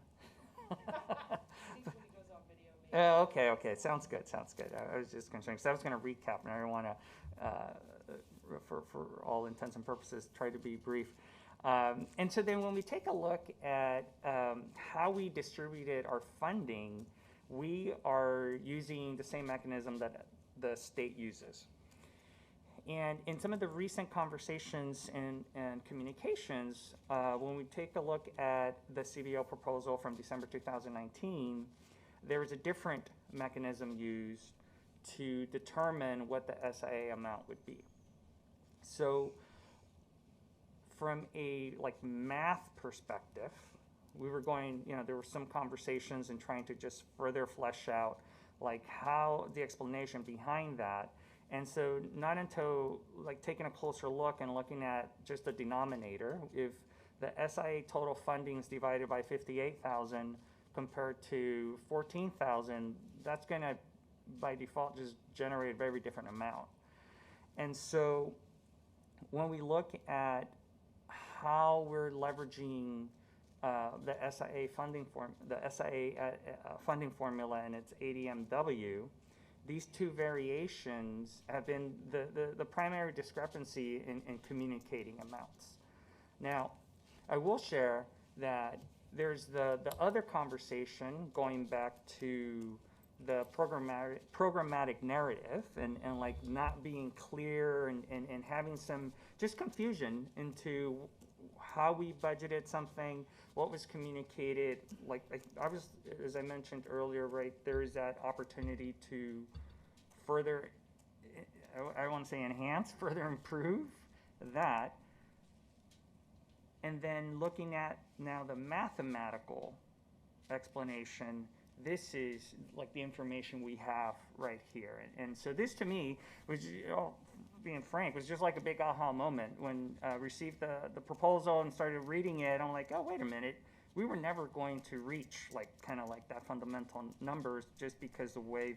Speaker 12: Oh, okay, sounds good. I was just concerned, because I was going to recap, and I don't want to, for all intents and purposes, try to be brief. And so then when we take a look at how we distributed our funding, we are using the same mechanism that the state uses. And in some of the recent conversations and communications, when we take a look at the CBO proposal from December 2019, there is a different mechanism used to determine what the SIA amount would be. So from a math perspective, we were going, there were some conversations and trying to just further flesh out how the explanation behind that. And so not until taking a closer look and looking at just the denominator, if the SIA total funding is divided by 58,000 compared to 14,000, that's going to, by default, just generate a very different amount. And so when we look at how we're leveraging the SIA funding funding formula and its ADMW, these two variations have been the primary discrepancy in communicating amounts. Now, I will share that there's the other conversation going back to the programmatic narrative and not being clear and having some just confusion into how we budgeted something, what was communicated. I was, as I mentioned earlier, right, there is that opportunity to further, I want to say enhance, further improve that. And then looking at now the mathematical explanation, this is the information we have right here. And so this to me was, being frank, was just like a big aha moment when I received the proposal and started reading it. I'm like, oh, wait a minute. We were never going to reach that fundamental numbers just because the way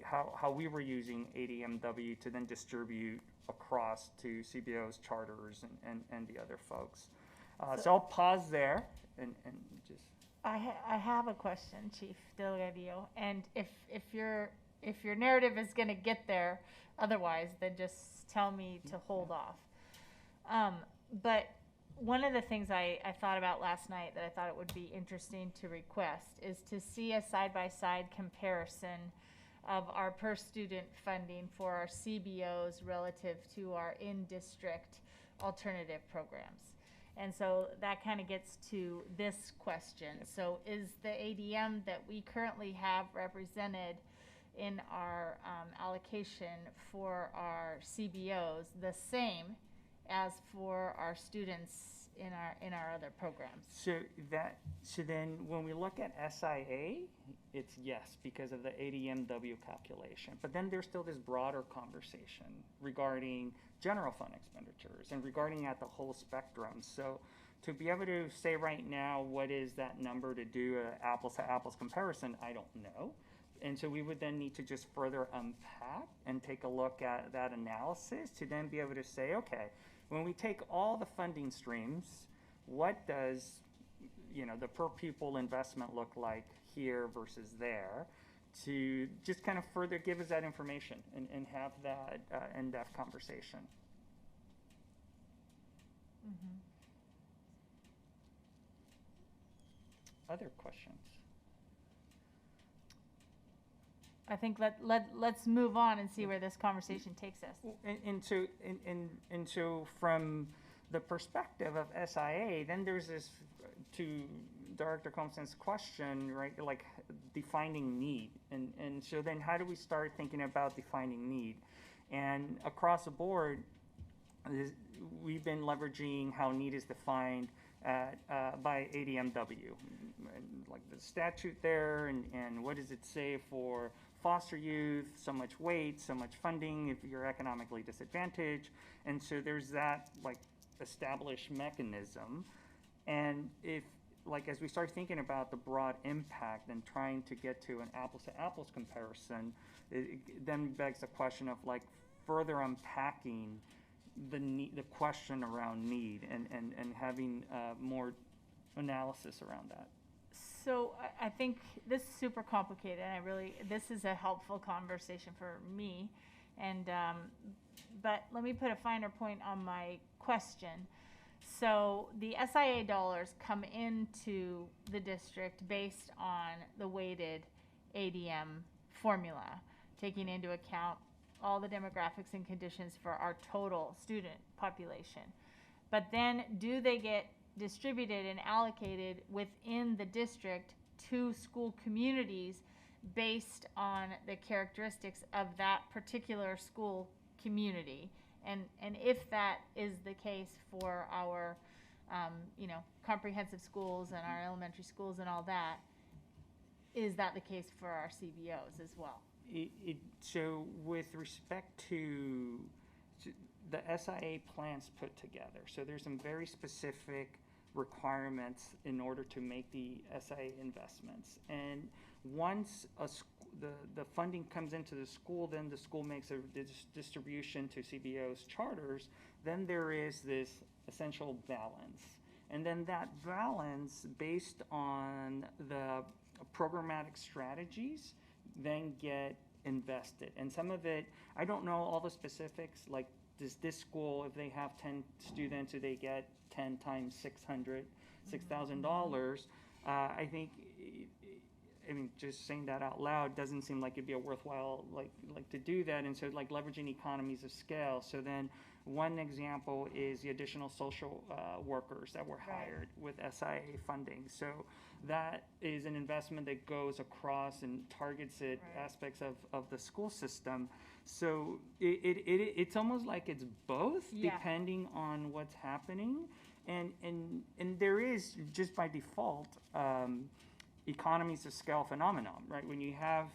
Speaker 12: how we were using ADMW to then distribute across to CBOs, charters, and the other folks. So I'll pause there and just.
Speaker 14: I have a question, Chief Delgadillo, and if your narrative is going to get there, otherwise, then just tell me to hold off. But one of the things I thought about last night that I thought it would be interesting to request is to see a side-by-side comparison of our per student funding for our CBOs relative to our in-district alternative programs. And so that kind of gets to this question. So is the ADM that we currently have represented in our allocation for our CBOs the same as for our students in our other programs?
Speaker 12: So then when we look at SIA, it's yes, because of the ADMW calculation. But then there's still this broader conversation regarding general fund expenditures and regarding at the whole spectrum. So to be able to say right now what is that number to do an apples to apples comparison, I don't know. And so we would then need to just further unpack and take a look at that analysis to then be able to say, okay, when we take all the funding streams, what does, the per pupil investment look like here versus there, to just kind of further give us that information and have that in-depth conversation.
Speaker 14: Mm-hmm.
Speaker 12: Other questions?
Speaker 14: I think let's move on and see where this conversation takes us.
Speaker 12: And so from the perspective of SIA, then there's this, to Director Compton's question, right, like defining need. And so then how do we start thinking about defining need? And across the board, we've been leveraging how need is defined by ADMW, like the statute there, and what does it say for foster youth, so much weight, so much funding if you're economically disadvantaged. And so there's that like established mechanism. And if, like, as we start thinking about the broad impact and trying to get to an apples to apples comparison, it then begs the question of like further unpacking the question around need and having more analysis around that.
Speaker 14: So I think this is super complicated, and this is a helpful conversation for me. And but let me put a finer point on my question. So the SIA dollars come into the district based on the weighted ADM formula, taking into account all the demographics and conditions for our total student population. But then do they get distributed and allocated within the district to school communities based on the characteristics of that particular school community? And if that is the case for our comprehensive schools and our elementary schools and all that, is that the case for our CBOs as well?
Speaker 12: So with respect to the SIA plans put together, so there's some very specific requirements in order to make the SIA investments. And once the funding comes into the school, then the school makes a distribution to CBOs charters, then there is this essential balance. And then that balance, based on the programmatic strategies, then get invested. And some of it, I don't know all the specifics, like does this school, if they have 10 students, do they get 10 times $6,000? I think, just saying that out loud doesn't seem like it'd be a worthwhile, like to do that. And so like leveraging economies of scale. So then one example is the additional social workers that were hired with SIA funding. So that is an investment that goes across and targets at aspects of the school system. So it's almost like it's both, depending on what's happening. And there is, just by default, economies of scale phenomenon, right? When you have,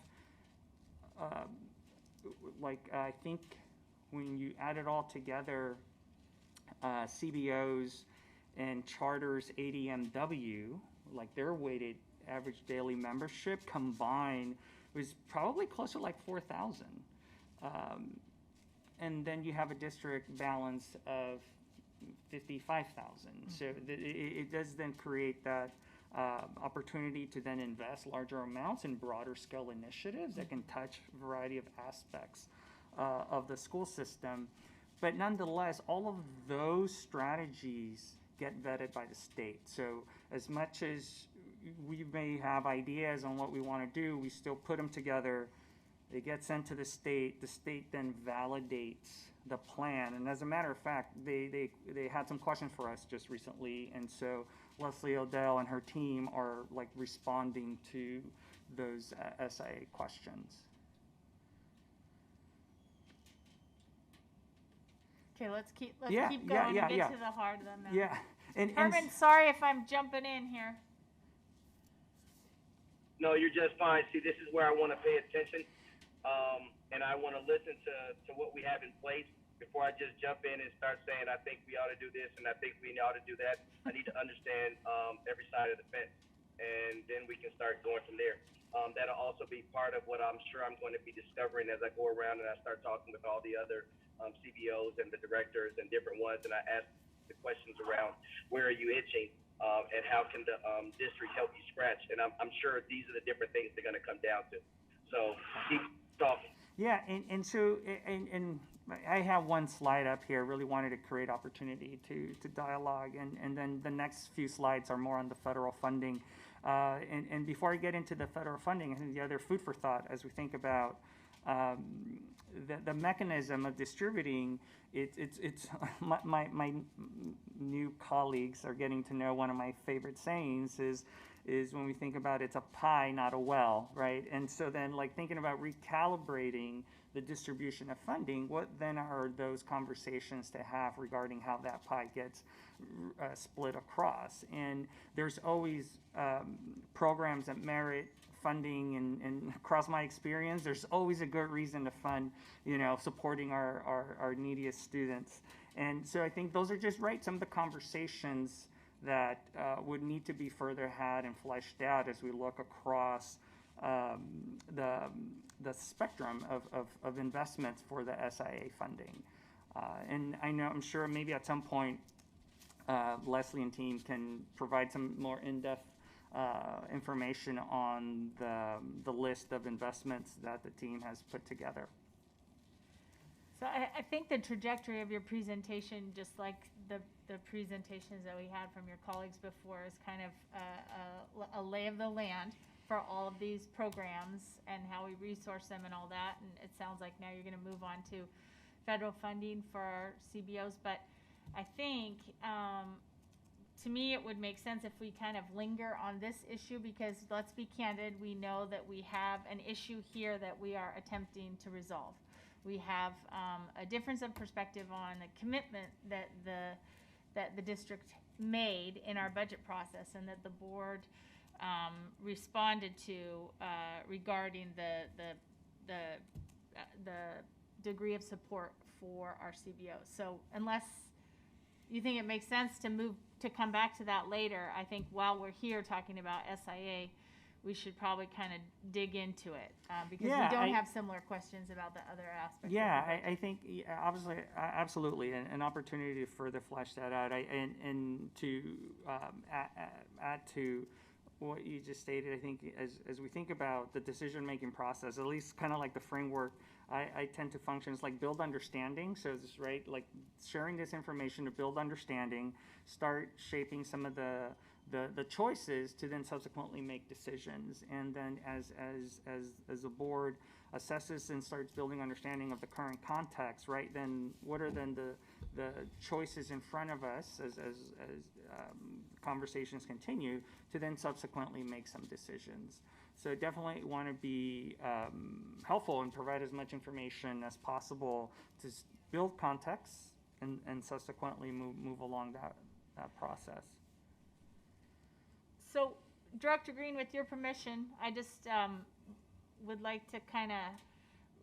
Speaker 12: I think when you add it all together, CBOs and charters ADMW, like their weighted average daily membership combined was probably close to like 4,000. And then you have a district balance of 55,000. So it does then create that opportunity to then invest larger amounts in broader scale initiatives that can touch a variety of aspects of the school system. But nonetheless, all of those strategies get vetted by the state. So as much as we may have ideas on what we want to do, we still put them together. They get sent to the state then validates the plan. And as a matter of fact, they had some questions for us just recently. And so Leslie Odell and her team are like responding to those SIA questions.
Speaker 14: Okay, let's keep going and get to the heart of the matter.
Speaker 12: Yeah.
Speaker 14: Herman, sorry if I'm jumping in here.
Speaker 1: No, you're just fine. See, this is where I want to pay attention, and I want to listen to what we have in place before I just jump in and start saying, I think we ought to do this and I think we ought to do that. I need to understand every side of the fence, and then we can start going from there. That'll also be part of what I'm sure I'm going to be discovering as I go around and I start talking with all the other CBOs and the directors and different ones, and I asked the questions around where are you itching, and how can the district help you scratch? And I'm sure these are the different things they're going to come down to. So keep talking.
Speaker 12: Yeah, and so I have one slide up here. Really wanted to create opportunity to dialogue, and then the next few slides are more on the federal funding. And before I get into the federal funding, I think the other food for thought as we think about the mechanism of distributing, it's my new colleagues are getting to know one of my favorite sayings is when we think about it's a pie, not a well, right? And so then like thinking about recalibrating the distribution of funding, what then are those conversations to have regarding how that pie gets split across? And there's always programs that merit funding, and across my experience, there's always a good reason to fund, supporting our neediest students. And so I think those are just some of the conversations that would need to be further had and fleshed out as we look across the spectrum of investments for the SIA funding. And I'm sure maybe at some point Leslie and team can provide some more in-depth information on the list of investments that the team has put together.
Speaker 14: So I think the trajectory of your presentation, just like the presentations that we had from your colleagues before, is kind of a lay of the land for all of these programs and how we resource them and all that. And it sounds like now you're going to move on to federal funding for our CBOs. But I think, to me, it would make sense if we kind of linger on this issue, because let's be candid, we know that we have an issue here that we are attempting to resolve. We have a difference of perspective on the commitment that the district made in our budget process, and that the board responded to regarding the degree of support for our CBOs. So unless you think it makes sense to come back to that later, I think while we're here talking about SIA, we should probably kind of dig into it, because we don't have similar questions about the other aspects.
Speaker 12: Yeah, I think obviously, absolutely, an opportunity to further flesh that out, and to add to what you just stated. I think as we think about the decision-making process, at least kind of like the framework I tend to function is like build understanding. So it's right, like sharing this information to build understanding, start shaping some of the choices to then subsequently make decisions. And then as the board assesses and starts building understanding of the current context, right, then what are then the choices in front of us as conversations continue to then subsequently make some decisions. So definitely want to be helpful and provide as much information as possible to build context and subsequently move along that process.
Speaker 14: So, Director Green, with your permission, I just would like to kind of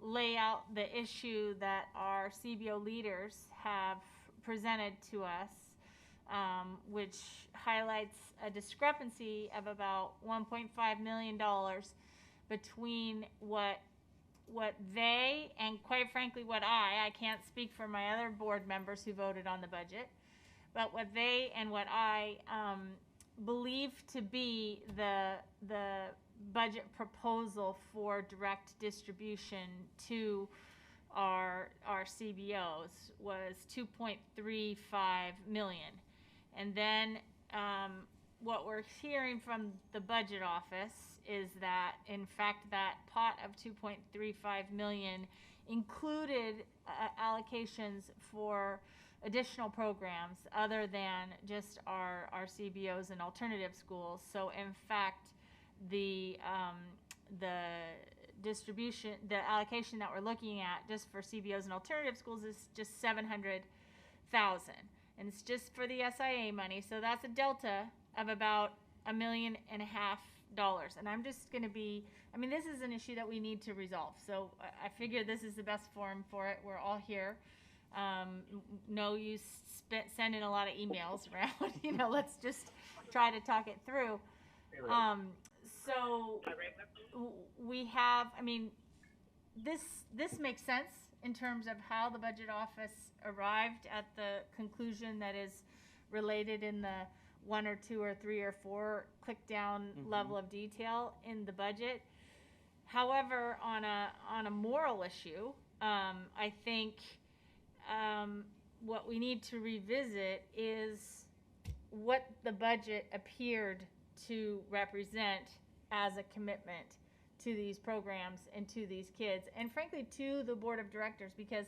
Speaker 14: lay out the issue that our CBO leaders have presented to us, which highlights a discrepancy of about $1.5 million between what they, and quite frankly what I can't speak for my other board members who voted on the budget, but what they and what I believe to be the budget proposal for direct distribution to our CBOs was $2.35 million. And then what we're hearing from the budget office is that, in fact, that pot of $2.35 million included allocations for additional programs other than just our CBOs and alternative schools. So in fact, the distribution, the allocation that we're looking at just for CBOs and alternative schools is just $700,000, and it's just for the SIA money. So that's a delta of about $1.5 million. And I'm just going to be, I mean, this is an issue that we need to resolve. So I figure this is the best forum for it. We're all here. No use sending a lot of emails around. Let's just try to talk it through. So we have, I mean, this makes sense in terms of how the budget office arrived at the conclusion that is related in the 1 or 2 or 3 or 4 click down level of detail in the budget. However, on a moral issue, I think what we need to revisit is what the budget appeared to represent as a commitment to these programs and to these kids, and frankly to the board of directors, because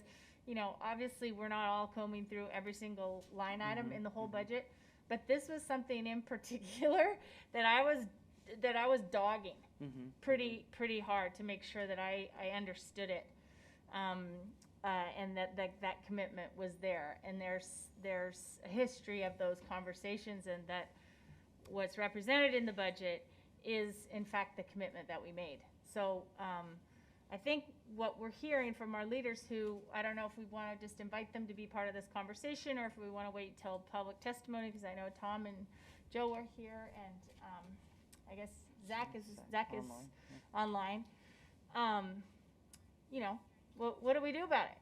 Speaker 14: obviously we're not all combing through every single line item in the whole budget, but this was something in particular that I was dogging pretty hard to make sure that I understood it, and that commitment was there. And there's a history of those conversations, and that what's represented in the budget is in fact the commitment that we made. So I think what we're hearing from our leaders, who I don't know if we want to just invite them to be part of this conversation, or if we want to wait till public testimony, because I know Tom and Joe are here, and I guess Zach is online. What do we do about it?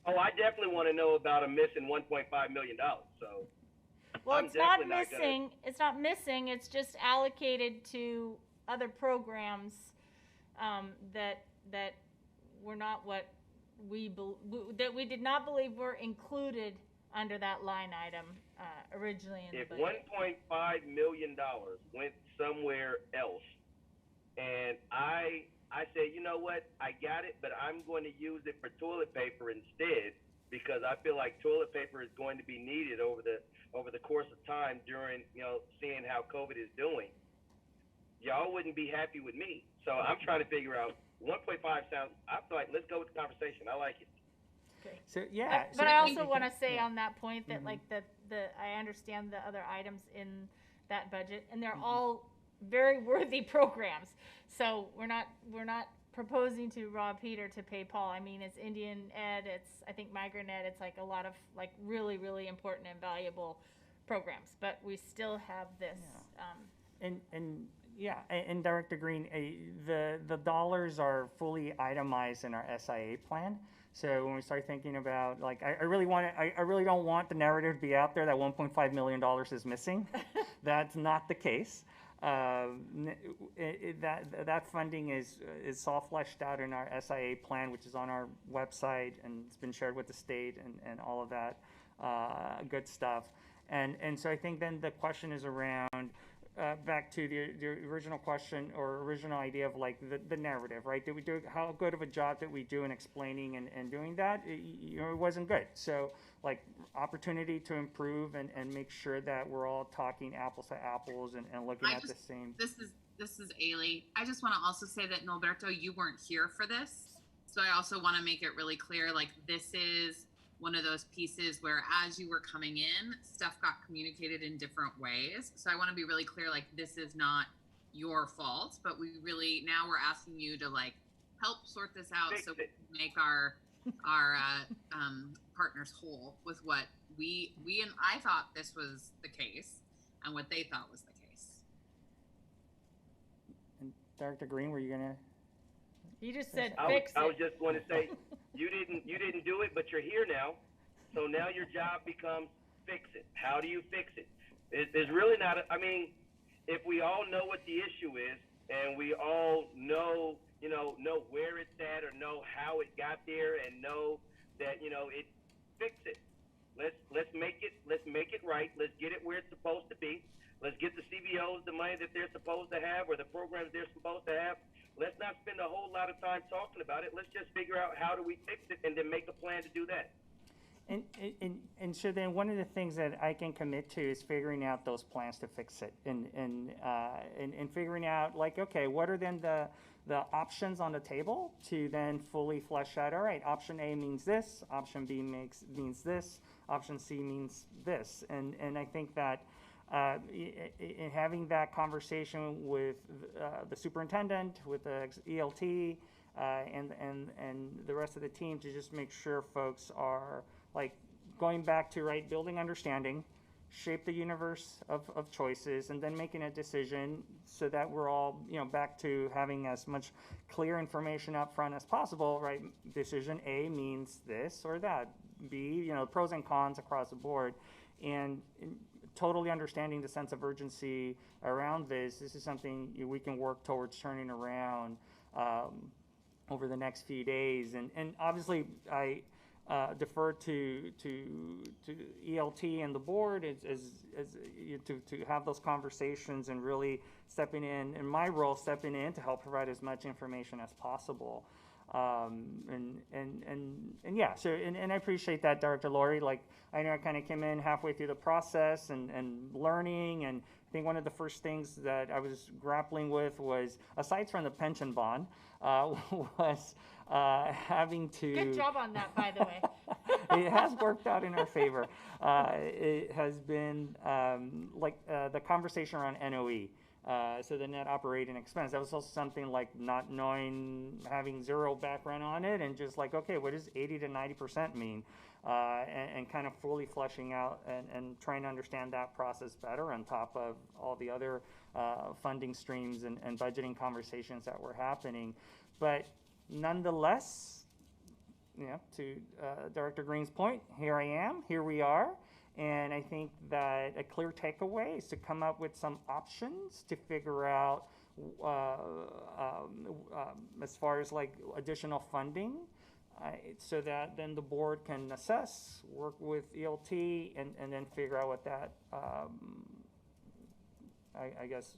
Speaker 1: Oh, I definitely want to know about a missing $1.5 million. So.
Speaker 14: Well,
Speaker 1: I'm
Speaker 14: it's not
Speaker 1: definitely not
Speaker 14: missing. It's not missing. It's just allocated to other programs that were not what that we did not believe were included under that line item originally in the budget.
Speaker 1: If $1.5 million went somewhere else, and I said, you know what, I got it, but I'm going to use it for toilet paper instead, because I feel like toilet paper is going to be needed over the course of time during, seeing how COVID is doing. Y'all wouldn't be happy with me. So I'm trying to figure out 1.5 sounds, I feel like, let's go with the conversation. I like it.
Speaker 14: Okay.
Speaker 12: So, yeah.
Speaker 14: But I also want to say on that point that like I understand the other items in that budget, and they're all very worthy programs. So we're not proposing to rob Peter to pay Paul. I mean, it's Indian Ed, it's I think Migrant Ed, it's like a lot of like really, really important and valuable programs. But we still have this.
Speaker 12: And Director Green, the dollars are fully itemized in our SIA plan. So when we start thinking about, like, I really don't want the narrative to be out there that $1.5 million is missing. That's not the case. That funding is all fleshed out in our SIA plan, which is on our website, and it's been shared with the state and all of that good stuff. And so I think then the question is around, back to the original question or original idea of like the narrative, right? Did we do, how good of a job did we do in explaining and doing that? It wasn't good. So like opportunity to improve and make sure that we're all talking apples to apples and looking at the same.
Speaker 2: This is Ailey. I just want to also say that Norberto, you weren't here for this. So I also want to make it really clear, like this is one of those pieces where as you were coming in, stuff got communicated in different ways. So I want to be really clear, like this is not your fault, but now we're asking you to like help sort this out so we can make our partners whole with what we and I thought this was the case and what they thought was the case.
Speaker 12: And Dr. Green, were you gonna?
Speaker 14: You just said
Speaker 1: I
Speaker 14: fix it.
Speaker 1: was just going to say, you didn't do it, but you're here now. So now your job becomes fix it. How do you fix it? There's really not, if we all know what the issue is and we all know where it's at or know how it got there and know that, it fix it. Let's make it right. Let's get it where it's supposed to be. Let's get the CBOs the money that they're supposed to have or the programs they're supposed to have. Let's not spend a whole lot of time talking about it. Let's just figure out how do we fix it and then make a plan to do that.
Speaker 12: And so then one of the things that I can commit to is figuring out those plans to fix it and figuring out like, okay, what are then the options on the table to then fully flesh out, all right, option A means this, option B means this, option C means this. And I think that in having that conversation with the superintendent, with the ELT, and the rest of the team to just make sure folks are like going back to building understanding, shape the universe of choices, and then making a decision so that we're all, back to having as much clear information up front as possible, right? Decision A means this or that. B, pros and cons across the board. And totally understanding the sense of urgency around this. This is something we can work towards turning around over the next few days. And obviously, I defer to ELT and the board to have those conversations and really stepping in my role, stepping in to help provide as much information as possible. And yeah, so, and I appreciate that, Dr. Lori. Like, I know I kind of came in halfway through the process and learning, and I think one of the first things that I was grappling with was, aside from the pension bond, was having to...
Speaker 14: Good job on that, by the way.
Speaker 12: It has worked out in our favor. It has been the conversation around NOE. So the net operating expense, that was also something like not knowing, having zero background on it, and just like, okay, what does 80 to 90% mean? And kind of fully fleshing out and trying to understand that process better on top of all the other funding streams and budgeting conversations that were happening. But nonetheless, to Director Green's point, here we are. And I think that a clear takeaway is to come up with some options to figure out as far as like additional funding, so that then the board can assess, work with ELT, and then figure out what that, I guess,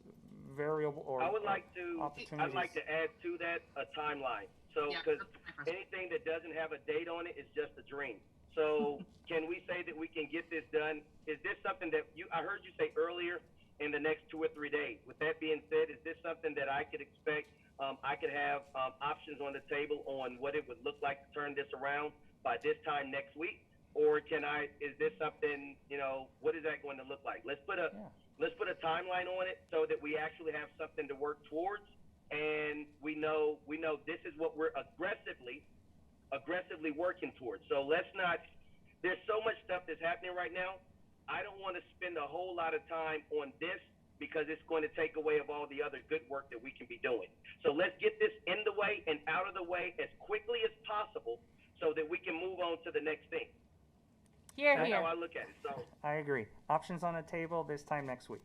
Speaker 12: variable or opportunities.
Speaker 1: I'd like to add to that a timeline. So, because anything that doesn't have a date on it is just a dream. So can we say that we can get this done? Is this something that I heard you say earlier in the next 2 or 3 days? With that being said, is this something that I could expect? I could have options on the table on what it would look like to turn this around by this time next week? Or is this something, what is that going to look like? Let's put a timeline on it so that we actually have something to work towards. And we know this is what we're aggressively working towards. So there's so much stuff that's happening right now. I don't want to spend a whole lot of time on this because it's going to take away of all the other good work that we can be doing. So let's get this in the way and out of the way as quickly as possible so that we can move on to the next thing. That's how I look at it. So
Speaker 12: I agree. Options on the table this time next week.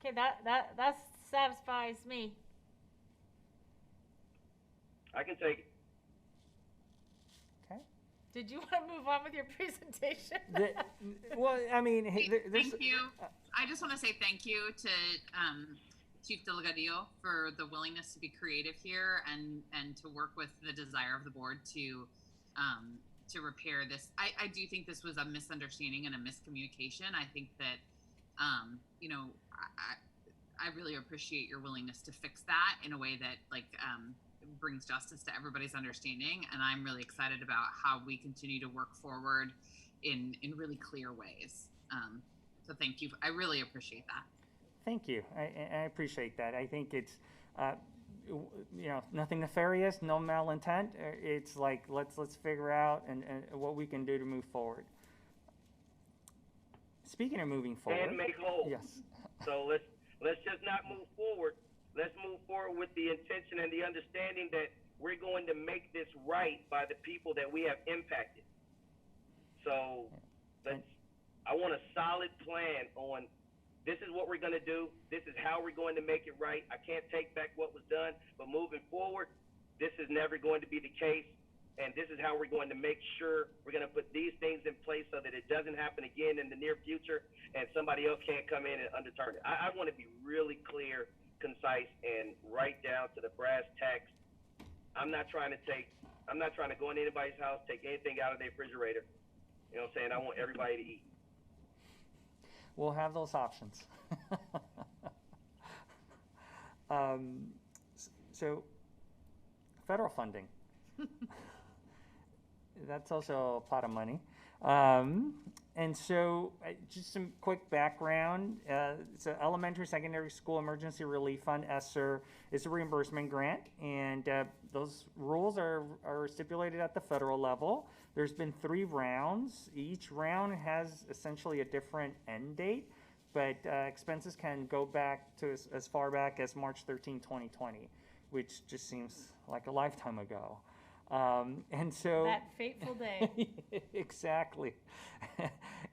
Speaker 14: Okay, that satisfies me.
Speaker 1: I can take it.
Speaker 12: Okay.
Speaker 14: Did you want to move on with your presentation?
Speaker 12: Well, I mean,
Speaker 2: thank you. I just want to say thank you to Chief Delgadillo for the willingness to be creative here and to work with the desire of the board to repair this. I do think this was a misunderstanding and a miscommunication. I think that, I really appreciate your willingness to fix that in a way that brings justice to everybody's understanding. And I'm really excited about how we continue to work forward in really clear ways. So thank you. I really appreciate that.
Speaker 12: Thank you. I appreciate that. I think it's, nothing nefarious, no malintent. It's like, let's figure out and what we can do to move forward. Speaking of moving forward.
Speaker 1: And make whole.
Speaker 12: Yes.
Speaker 1: So let's just not move forward. Let's move forward with the intention and the understanding that we're going to make this right by the people that we have impacted. So I want a solid plan on this is what we're going to do. This is how we're going to make it right. I can't take back what was done, but moving forward, this is never going to be the case. And this is how we're going to make sure we're going to put these things in place so that it doesn't happen again in the near future and somebody else can't come in and underturn it. I want to be really clear, concise, and right down to the brass tacks. I'm not trying to go into anybody's house, take anything out of their refrigerator. You know what I'm saying? I want everybody to eat.
Speaker 12: We'll have those options. So, federal funding. That's also a pot of money. And so just some quick background. So Elementary Secondary School Emergency Relief Fund, ESSER, is a reimbursement grant. And those rules are stipulated at the federal level. There's been 3 rounds. Each round has essentially a different end date, but expenses can go back to as far back as March 13, 2020, which just seems like a lifetime ago. And so
Speaker 14: That fateful day.
Speaker 12: exactly.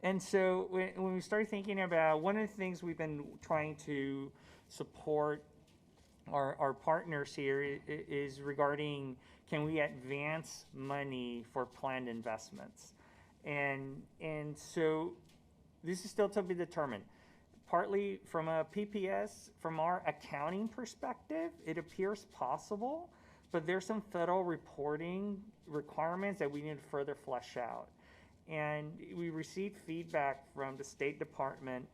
Speaker 12: And so when we started thinking about, one of the things we've been trying to support our partners here is regarding, can we advance money for planned investments? And so this is still to be determined. Partly from a PPS, from our accounting perspective, it appears possible, but there's some federal reporting requirements that we need to further flesh out. And we received feedback from the State Department.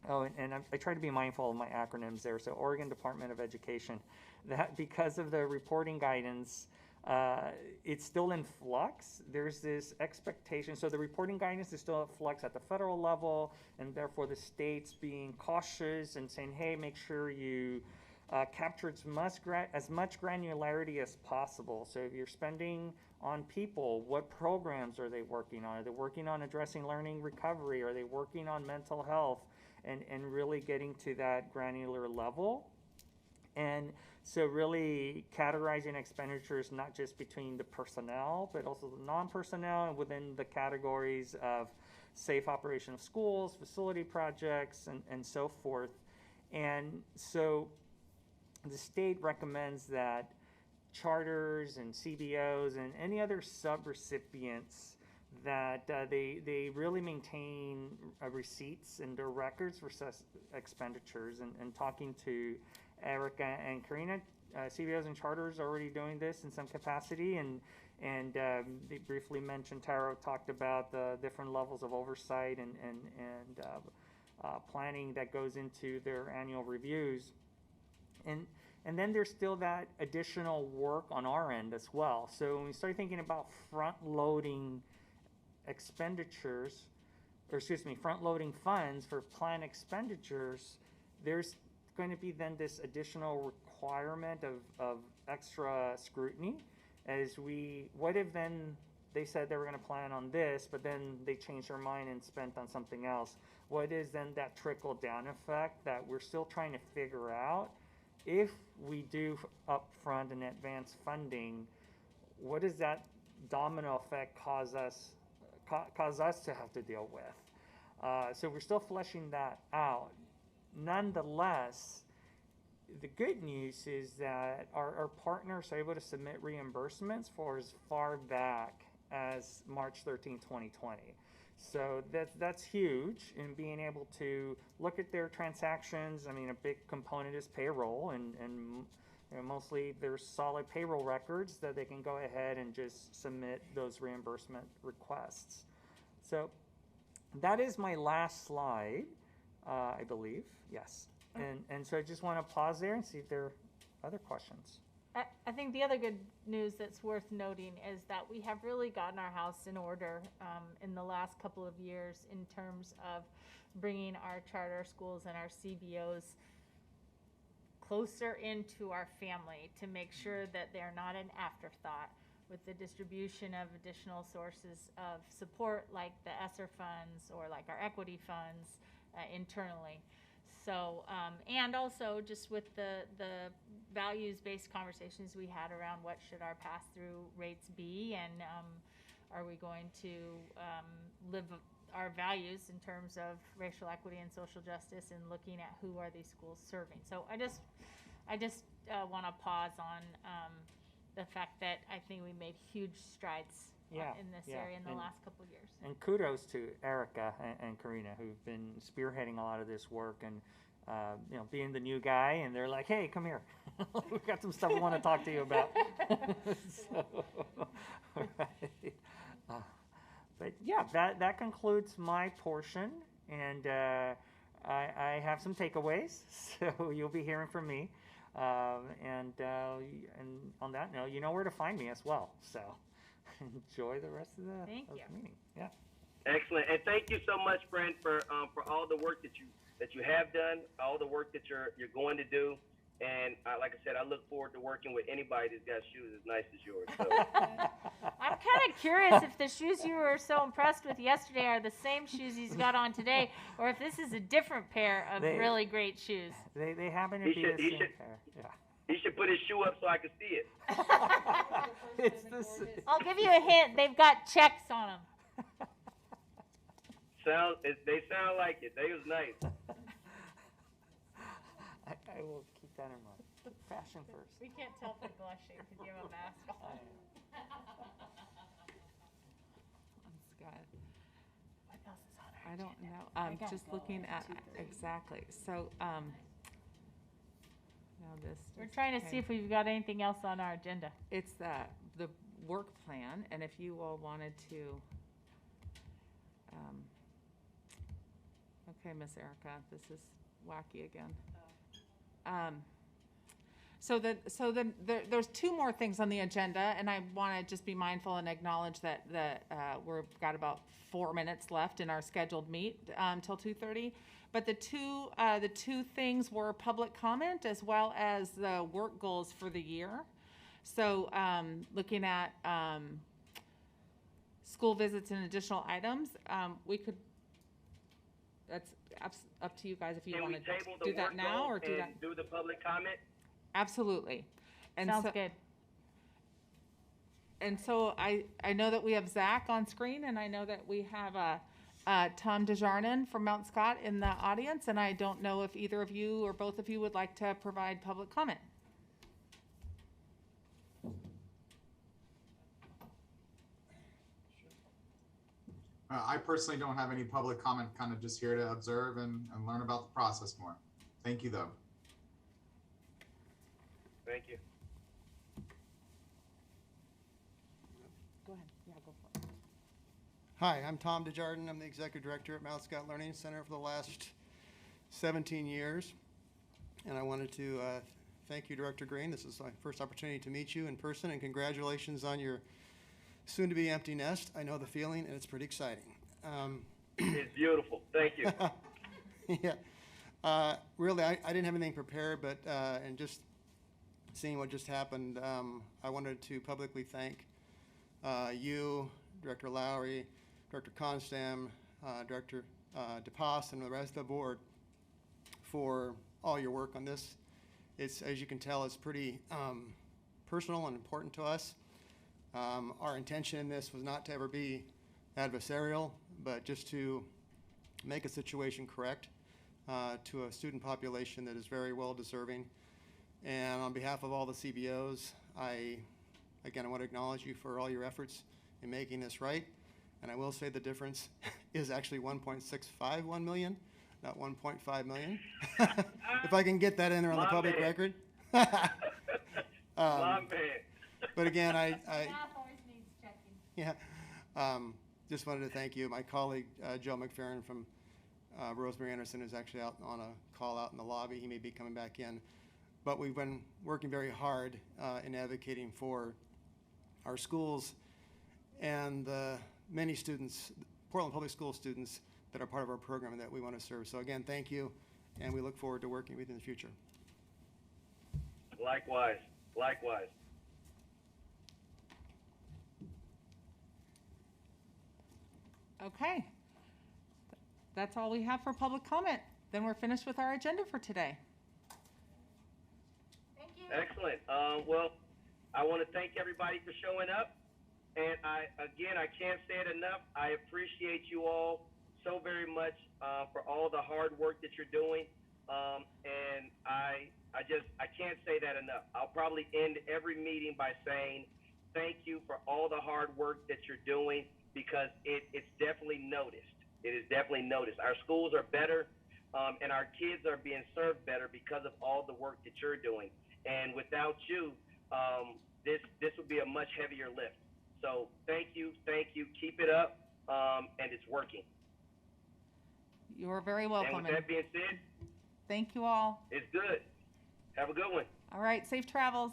Speaker 12: Oh, and I try to be mindful of my acronyms there. So Oregon Department of Education, that because of the reporting guidance, it's still in flux. There's this expectation. So the reporting guidance is still in flux at the federal level, and therefore the states being cautious and saying, hey, make sure you capture as much granularity as possible. So if you're spending on people, what programs are they working on? Are they working on addressing learning recovery? Are they working on mental health? And really getting to that granular level. And so really categorizing expenditures not just between the personnel, but also the non-personnel, and within the categories of safe operation of schools, facility projects, and so forth. And so the state recommends that charters and CBOs and any other sub-recipients that they really maintain receipts and their records for such expenditures. And talking to Erica and Karina, CBOs and charters are already doing this in some capacity, and they briefly mentioned, Tara talked about the different levels of oversight and planning that goes into their annual reviews. And then there's still that additional work on our end as well. So when we start thinking about front-loading expenditures, front-loading funds for planned expenditures, there's going to be then this additional requirement of extra scrutiny as what if then they said they were going to plan on this, but then they changed their mind and spent on something else? What is then that trickle-down effect that we're still trying to figure out? If we do upfront and advance funding, what does that domino effect cause us to have to deal with? So we're still fleshing that out. Nonetheless, the good news is that our partners are able to submit reimbursements for as far back as March 13, 2020. So that's huge in being able to look at their transactions. I mean, a big component is payroll, and you know, mostly there's solid payroll records that they can go ahead and just submit those reimbursement requests. So that is my last slide, I believe. Yes. And so I just want to pause there and see if there are other questions.
Speaker 14: I think the other good news that's worth noting is that we have really gotten our house in order in the last couple of years in terms of bringing our charter schools and our CBOs closer into our family to make sure that they're not an afterthought with the distribution of additional sources of support like the ESSER funds or like our equity funds internally. So, and also just with the values-based conversations we had around what should our pass-through rates be, and are we going to live our values in terms of racial equity and social justice, and looking at who are these schools serving. So I just want to pause on the fact that I think we made huge strides in this area in the last couple of years. And
Speaker 12: kudos to Erica and Karina, who've been spearheading a lot of this work, and you know, being the new guy, and they're like, hey, come here. We've got some stuff we want to talk to you about. So, right. But yeah, that concludes my portion, and I have some takeaways, so you'll be hearing from me. And on that note, you know where to find me as well. So enjoy the rest of the meeting. Yeah.
Speaker 1: Excellent, and thank you so much, Brent, for all the work that you have done, all the work that you're going to do. And like I said, I look forward to working with anybody that's got shoes as nice as yours. So.
Speaker 14: I'm kind of curious if the shoes you were so impressed with yesterday are the same shoes he's got on today, or if this is a different pair of really great shoes.
Speaker 12: They happen to be the same pair. Yeah.
Speaker 1: He should put his shoe up so I can see it.
Speaker 12: It's the same.
Speaker 14: I'll give you a hint. They've got checks on them.
Speaker 1: They sound like it. They was nice.
Speaker 12: I will keep that in mind. Fashion first.
Speaker 14: We can't tell if they're blushing because you have a mask on. What else is on our
Speaker 3: I don't
Speaker 14: agenda?
Speaker 3: know. I'm just looking at, exactly. So, now this.
Speaker 14: We're trying to see if we've got anything else on our agenda.
Speaker 3: It's the work plan, and if you all wanted to, okay, Miss Erica, this is wacky again. There's two more things on the agenda, and I want to just be mindful and acknowledge that we've got about 4 minutes left in our scheduled meet till 2:30. But the two things were public comment as well as the work goals for the year. So looking at school visits and additional items, we could. That's up to you guys if you want to do that now or do that.
Speaker 1: Do the public comment.
Speaker 3: Absolutely. And
Speaker 14: Sounds good.
Speaker 3: And so I know that we have Zach on screen, and I know that we have Tom Desjardins from Mount Scott in the audience, and I don't know if either of you or both of you would like to provide public comment.
Speaker 4: I personally don't have any public comment, kind of just here to observe and learn about the process more. Thank you, though.
Speaker 1: Thank you.
Speaker 3: Go ahead. Yeah, go for it.
Speaker 15: Hi, I'm Tom Desjardins. I'm the Executive Director at Mount Scott Learning Center for the last 17 years. And I wanted to thank you, Director Green. This is my first opportunity to meet you in person, and congratulations on your soon-to-be empty nest. I know the feeling, and it's pretty exciting.
Speaker 1: It's beautiful. Thank you.
Speaker 15: Yeah. Really, I didn't have anything prepared, but and just seeing what just happened, I wanted to publicly thank you, Director Lowry, Director Constam, Director DePass, and the rest of the board for all your work on this. It's, as you can tell, it's pretty personal and important to us. Our intention in this was not to ever be adversarial, but just to make a situation correct to a student population that is very well deserving. And on behalf of all the CBOs, I want to acknowledge you for all your efforts in making this right. And I will say the difference is actually 1.651 million, not 1.5 million. If I can get that in there on the public record. But again, just wanted to thank you. My colleague, Joe McFerrin from Rosemary Anderson, is actually out on a call out in the lobby. He may be coming back in. But we've been working very hard in advocating for our schools and the many students, Portland Public School students, that are part of our program that we want to serve. So again, thank you, and we look forward to working with you in the future.
Speaker 1: Likewise. Likewise.
Speaker 3: Okay. That's all we have for public comment. Then we're finished with our agenda for today.
Speaker 14: Thank you.
Speaker 1: Excellent. Well, I want to thank everybody for showing up. And I can't say it enough. I appreciate you all so very much for all the hard work that you're doing. And I can't say that enough. I'll probably end every meeting by saying thank you for all the hard work that you're doing, because it's definitely noticed. It is definitely noticed. Our schools are better, and our kids are being served better because of all the work that you're doing. And without you, this would be a much heavier lift. So thank you, keep it up, and it's working.
Speaker 3: You are very welcome.
Speaker 1: And with that being said,
Speaker 3: thank you all.
Speaker 1: It's good. Have a good one.
Speaker 3: All right, safe travels.